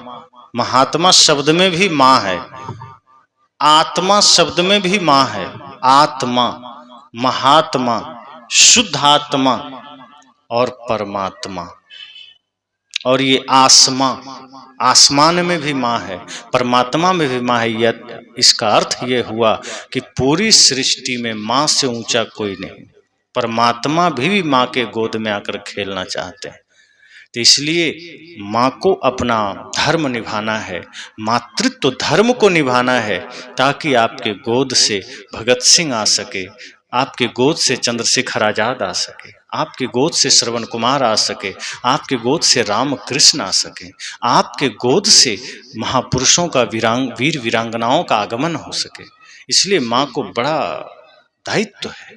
महात्मा शब्द में भी मां है, आत्मा शब्द में भी मां है। आत्मा, महात्मा, शुद्ध आत्मा और परमात्मा। और ये आसमा, आसमान में भी मां है, परमात्मा में भी मां है। इसका अर्थ ये हुआ कि पूरी सृष्टि में मां से ऊंचा कोई नहीं। परमात्मा भी मां के गोद में आकर खेलना चाहते हैं। तो इसलिए मां को अपना धर्म निभाना है, मातृत्व धर्म को निभाना है, ताकि आपके गोद से भगत सिंह आ सके, आपके गोद से चंद्रशेखर आजाद आ सके, आपके गोद से श्रवण कुमार आ सके, आपके गोद से राम कृष्ण आ सके, आपके गोद से महापुरुषों का वीर वीरांगनाओं का आगमन हो सके। इसलिए मां को बड़ा दायित्व है।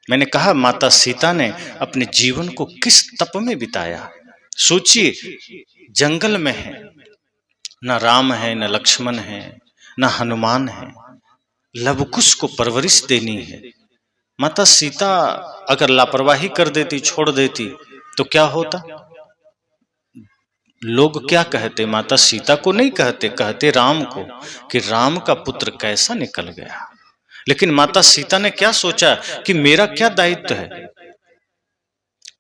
मैंने कहा माता सीता ने अपने जीवन को किस तप में बिताया। सोचिए, जंगल में है, न राम है, न लक्ष्मण है, न हनुमान है, लवकुश को परवरिश देनी है। माता सीता अगर लापरवाही कर देती, छोड़ देती तो क्या होता? लोग क्या कहते? माता सीता को नहीं कहते, कहते राम को कि राम का पुत्र कैसा निकल गया। लेकिन माता सीता ने क्या सोचा कि मेरा क्या दायित्व है,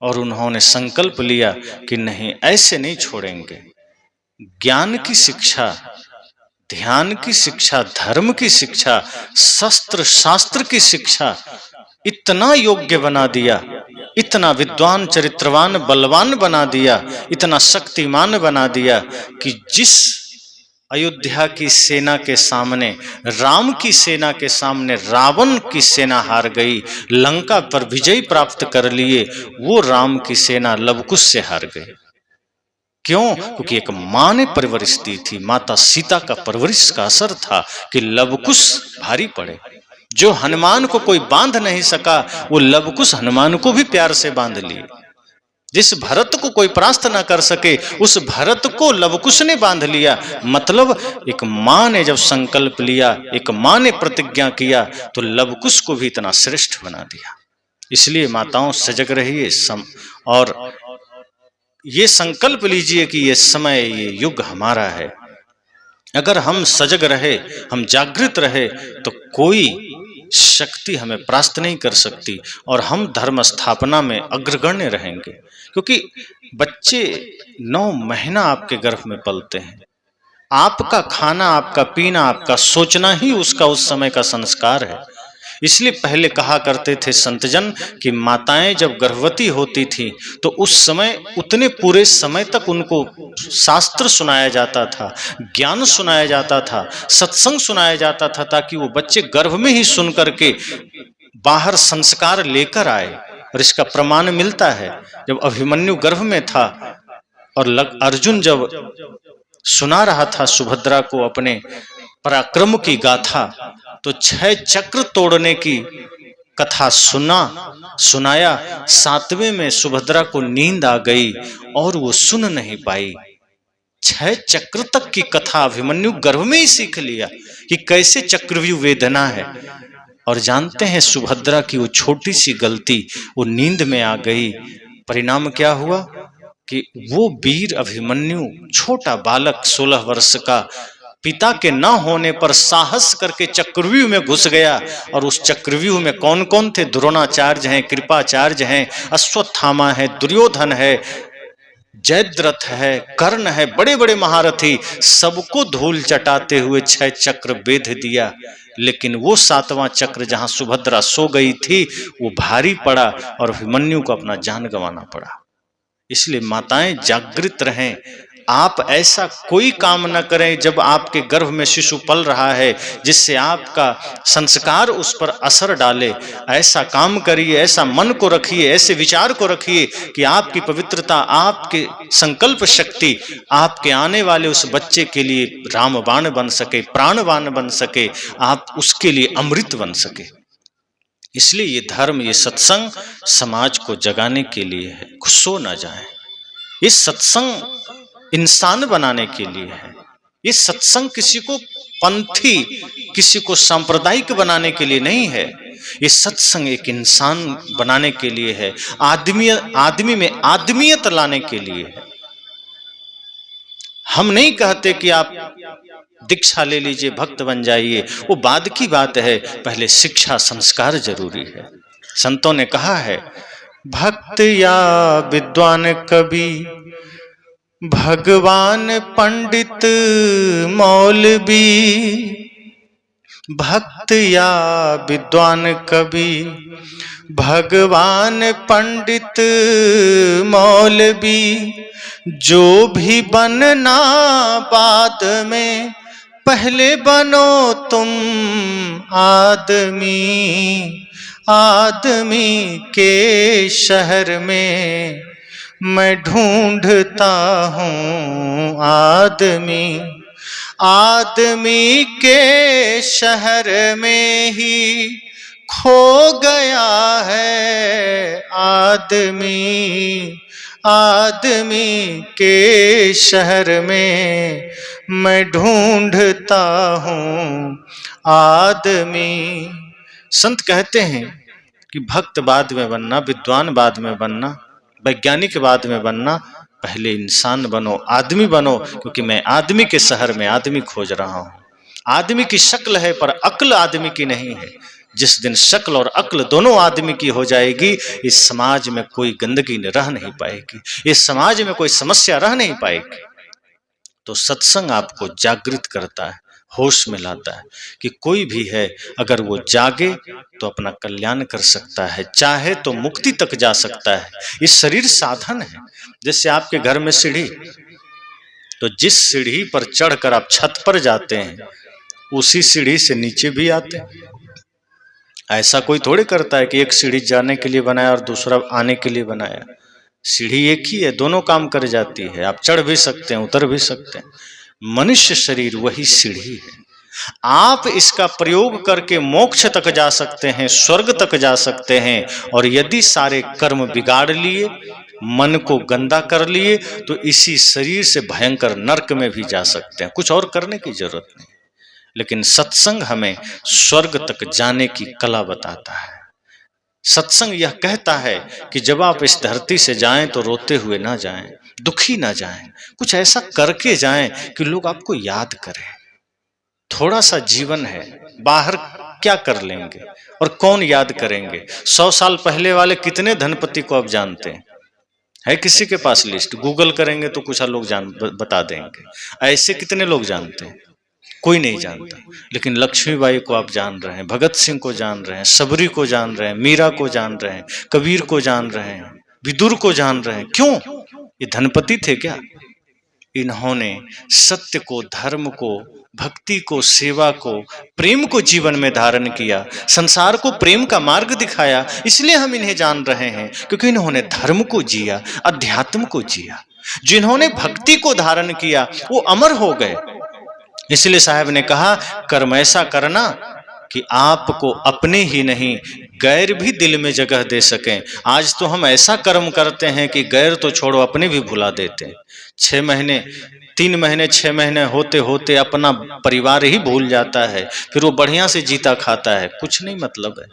और उन्होंने संकल्प लिया कि नहीं, ऐसे नहीं छोड़ेंगे। ज्ञान की शिक्षा, ध्यान की शिक्षा, धर्म की शिक्षा, शस्त्र शास्त्र की शिक्षा इतना योग्य बना दिया, इतना विद्वान, चरित्रवान, बलवान बना दिया, इतना शक्तिमान बना दिया कि जिस अयोध्या की सेना के सामने, राम की सेना के सामने रावण की सेना हार गई, लंका पर विजय प्राप्त कर लिए, वो राम की सेना लवकुश से हार गई। क्यों? क्योंकि एक मां ने परवरिश दी थी। माता सीता का परवरिश का असर था कि लवकुश भारी पड़े। जो हनुमान को कोई बांध नहीं सका, वो लवकुश हनुमान को भी प्यार से बांध लिए। जिस भरत को कोई परास्त ना कर सके, उस भरत को लवकुश ने बांध लिया। मतलब एक मां ने जब संकल्प लिया, एक मां ने प्रतिज्ञा किया, तो लवकुश को भी इतना श्रेष्ठ बना दिया। इसलिए माताओं सजग रहिए और ये संकल्प लीजिए कि ये समय, ये युग हमारा है। अगर हम सजग रहे, हम जागृत रहे, तो कोई शक्ति हमें परास्त नहीं कर सकती और हम धर्म स्थापना में अग्रगण्य रहेंगे। क्योंकि बच्चे 9 महीना आपके गर्भ में पलते हैं। आपका खाना, आपका पीना, आपका सोचना ही उसका उस समय का संस्कार है। इसलिए पहले कहा करते थे संतजन कि माताएं जब गर्भवती होती थी तो उस समय उतने पूरे समय तक उनको शास्त्र सुनाया जाता था, ज्ञान सुनाया जाता था, सत्संग सुनाया जाता था, ताकि वो बच्चे गर्भ में ही सुन करके बाहर संस्कार लेकर आए। और इसका प्रमाण मिलता है जब अभिमन्यु गर्भ में था और अर्जुन जब सुना रहा था सुभद्रा को अपने पराक्रम की गाथा, तो 6 चक्र तोड़ने की कथा सुनाया। 7वें में सुभद्रा को नींद आ गई और वो सुन नहीं पाई। 6 चक्र तक की कथा अभिमन्यु गर्भ में ही सीख लिया कि कैसे चक्रव्यूह वेदना है। और जानते हैं सुभद्रा की वो छोटी सी गलती, वो नींद में आ गई, परिणाम क्या हुआ कि वो वीर अभिमन्यु छोटा बालक 16 वर्ष का पिता के न होने पर साहस करके चक्रव्यूह में घुस गया। और उस चक्रव्यूह में कौन कौन थे? द्रोणाचार्य हैं, कृपाचार्य हैं, अश्वत्थामा है, दुर्योधन है, जयद्रथ है, कर्ण है, बड़े बड़े महारथी, सबको धूल चटाते हुए 6 चक्र बेध दिया। लेकिन वो 7वां चक्र जहां सुभद्रा सो गई थी वो भारी पड़ा और अभिमन्यु को अपना जान गंवाना पड़ा। इसलिए माताएं जागृत रहें। आप ऐसा कोई काम न करें जब आपके गर्भ में शिशु पल रहा है जिससे आपका संस्कार उस पर असर डाले। ऐसा काम करिए, ऐसा मन को रखिए, ऐसे विचार को रखिए कि आपकी पवित्रता, आपके संकल्प शक्ति आपके आने वाले उस बच्चे के लिए रामबाण बन सके, प्राणबाण बन सके, आप उसके लिए अमृत बन सके। इसलिए ये धर्म, ये सत्संग समाज को जगाने के लिए है। सो न जाए। ये सत्संग इंसान बनाने के लिए है। ये सत्संग किसी को पंथी, किसी को सांप्रदायिक बनाने के लिए नहीं है। ये सत्संग एक इंसान बनाने के लिए है, आदमी में आदमियत लाने के लिए है। हम नहीं कहते कि आप दीक्षा ले लीजिए, भक्त बन जाइए, वो बाद की बात है। पहले शिक्षा संस्कार जरूरी है। संतों ने कहा है, भक्त या विद्वान कवि, भगवान पंडित मौलवी। भक्त या विद्वान कवि, भगवान पंडित मौलवी, जो भी बनना बाद में, पहले बनो तुम आदमी। आदमी के शहर में मैं ढूंढता हूँ आदमी। आदमी के शहर में ही खो गया है आदमी। आदमी के शहर में मैं ढूंढता हूँ आदमी। संत कहते हैं कि भक्त बाद में बनना, विद्वान बाद में बनना, वैज्ञानिक बाद में बनना, पहले इंसान बनो, आदमी बनो। क्योंकि मैं आदमी के शहर में आदमी खोज रहा हूं। आदमी की शक्ल है पर अक्ल आदमी की नहीं है। जिस दिन शक्ल और अक्ल दोनों आदमी की हो जाएगी, इस समाज में कोई गंदगी रह नहीं पाएगी, इस समाज में कोई समस्या रह नहीं पाएगी। तो सत्संग आपको जागृत करता है, होश में लाता है कि कोई भी है अगर वो जागे तो अपना कल्याण कर सकता है, चाहे तो मुक्ति तक जा सकता है। इस शरीर साधन है। जैसे आपके घर में सीढ़ी, तो जिस सीढ़ी पर चढ़कर आप छत पर जाते हैं उसी सीढ़ी से नीचे भी आते हैं। ऐसा कोई थोड़े करता है कि एक सीढ़ी जाने के लिए बनाया और दूसरा आने के लिए बनाया। सीढ़ी एक ही है, दोनों काम कर जाती है। आप चढ़ भी सकते हैं, उतर भी सकते हैं। मनुष्य शरीर वही सीढ़ी है। आप इसका प्रयोग करके मोक्ष तक जा सकते हैं, स्वर्ग तक जा सकते हैं। और यदि सारे कर्म बिगाड़ लिए, मन को गंदा कर लिए, तो इसी शरीर से भयंकर नरक में भी जा सकते हैं। कुछ और करने की जरूरत नहीं। लेकिन सत्संग हमें स्वर्ग तक जाने की कला बताता है। सत्संग यह कहता है कि जब आप इस धरती से जाएं तो रोते हुए ना जाएं, दुखी ना जाएं, कुछ ऐसा करके जाएं कि लोग आपको याद करें। थोड़ा सा जीवन है, बाहर क्या कर लेंगे और कौन याद करेंगे। 100 साल पहले वाले कितने धनपति को आप जानते हैं? है किसी के पास लिस्ट? गूगल करेंगे तो कुछ लोग बता देंगे। ऐसे कितने लोग जानते हैं? कोई नहीं जानता। लेकिन लक्ष्मीबाई को आप जान रहे हैं, भगत सिंह को जान रहे हैं, सबरी को जान रहे हैं, मीरा को जान रहे हैं, कबीर को जान रहे हैं, विदुर को जान रहे हैं। क्यों? ये धनपति थे क्या? इन्होंने सत्य को, धर्म को, भक्ति को, सेवा को, प्रेम को जीवन में धारण किया, संसार को प्रेम का मार्ग दिखाया। इसलिए हम इन्हें जान रहे हैं, क्योंकि इन्होंने धर्म को जिया, अध्यात्म को जिया। जिन्होंने भक्ति को धारण किया वो अमर हो गए। इसलिए साहब ने कहा, कर्म ऐसा करना कि आपको अपने ही नहीं गैर भी दिल में जगह दे सकें। आज तो हम ऐसा कर्म करते हैं कि गैर तो छोड़ो, अपने भी भुला देते हैं। 6 महीने, 3 महीने, 6 महीने होते होते अपना परिवार ही भूल जाता है, फिर वो बढ़िया से जीता खाता है, कुछ नहीं मतलब है।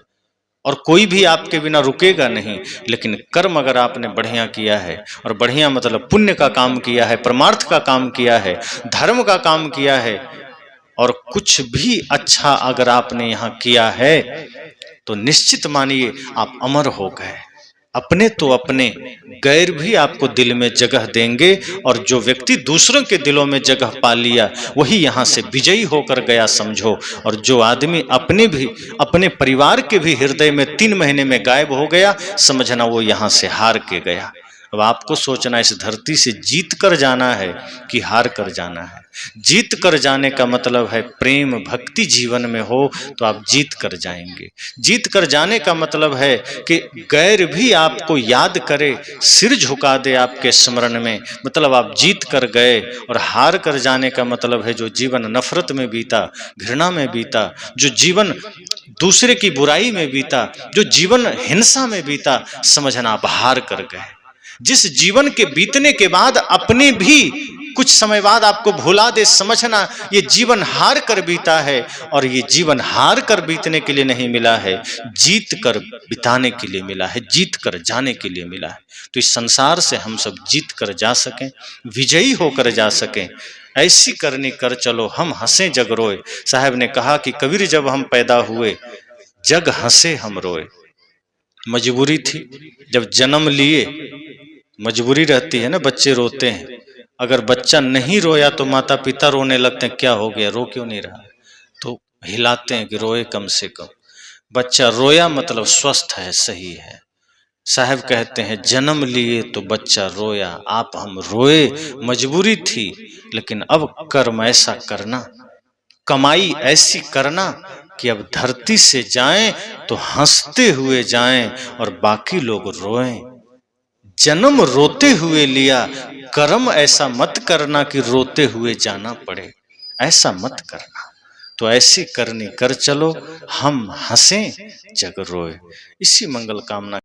और कोई भी आपके बिना रुकेगा नहीं। लेकिन कर्म अगर आपने बढ़िया किया है, और बढ़िया मतलब पुण्य का काम किया है, परमार्थ का काम किया है, धर्म का काम किया है, और कुछ भी अच्छा अगर आपने यहाँ किया है, तो निश्चित मानिए आप अमर हो गए। अपने तो अपने, गैर भी आपको दिल में जगह देंगे। और जो व्यक्ति दूसरों के दिलों में जगह पा लिया, वही यहाँ से विजयी होकर गया समझो। और जो आदमी अपने भी, अपने परिवार के भी हृदय में 3 महीने में गायब हो गया, समझना वो यहाँ से हार के गया। अब आपको सोचना, इस धरती से जीत कर जाना है कि हार कर जाना है। जीत कर जाने का मतलब है प्रेम भक्ति जीवन में हो तो आप जीत कर जाएंगे। जीत कर जाने का मतलब है कि गैर भी आपको याद करे, सिर झुका दे आपके स्मरण में, मतलब आप जीत कर गए। और हार कर जाने का मतलब है जो जीवन नफरत में बीता, घृणा में बीता, जो जीवन दूसरे की बुराई में बीता, जो जीवन हिंसा में बीता, समझना आप हार कर गए। जिस जीवन के बीतने के बाद अपने भी कुछ समय बाद आपको भुला दे, समझना ये जीवन हार कर बीता है। और ये जीवन हार कर बीतने के लिए नहीं मिला है, जीत कर बिताने के लिए मिला है, जीत कर जाने के लिए मिला है। तो इस संसार से हम सब जीत कर जा सकें, विजयी होकर जा सकें, ऐसी करनी कर चलो हम हंसे जग रोए। साहब ने कहा कि कबीर जब हम पैदा हुए, जग हंसे हम रोए। मजबूरी थी, जब जन्म लिए मजबूरी रहती है ना, बच्चे रोते हैं। अगर बच्चा नहीं रोया तो माता पिता रोने लगते हैं, क्या हो गया, रो क्यों नहीं रहा, तो हिलाते हैं कि रोए कम से कम। बच्चा रोया मतलब स्वस्थ है, सही है। साहब कहते हैं जन्म लिए तो बच्चा रोया, आप हम रोए, मजबूरी थी। लेकिन अब कर्म ऐसा करना, कमाई ऐसी करना कि अब धरती से जाएं तो हंसते हुए जाएं और बाकी लोग रोएं। जन्म रोते हुए लिया, कर्म ऐसा मत करना कि रोते हुए जाना पड़े, ऐसा मत करना। तो ऐसी करनी कर चलो हम हंसें जग रोए। इसी मंगल कामना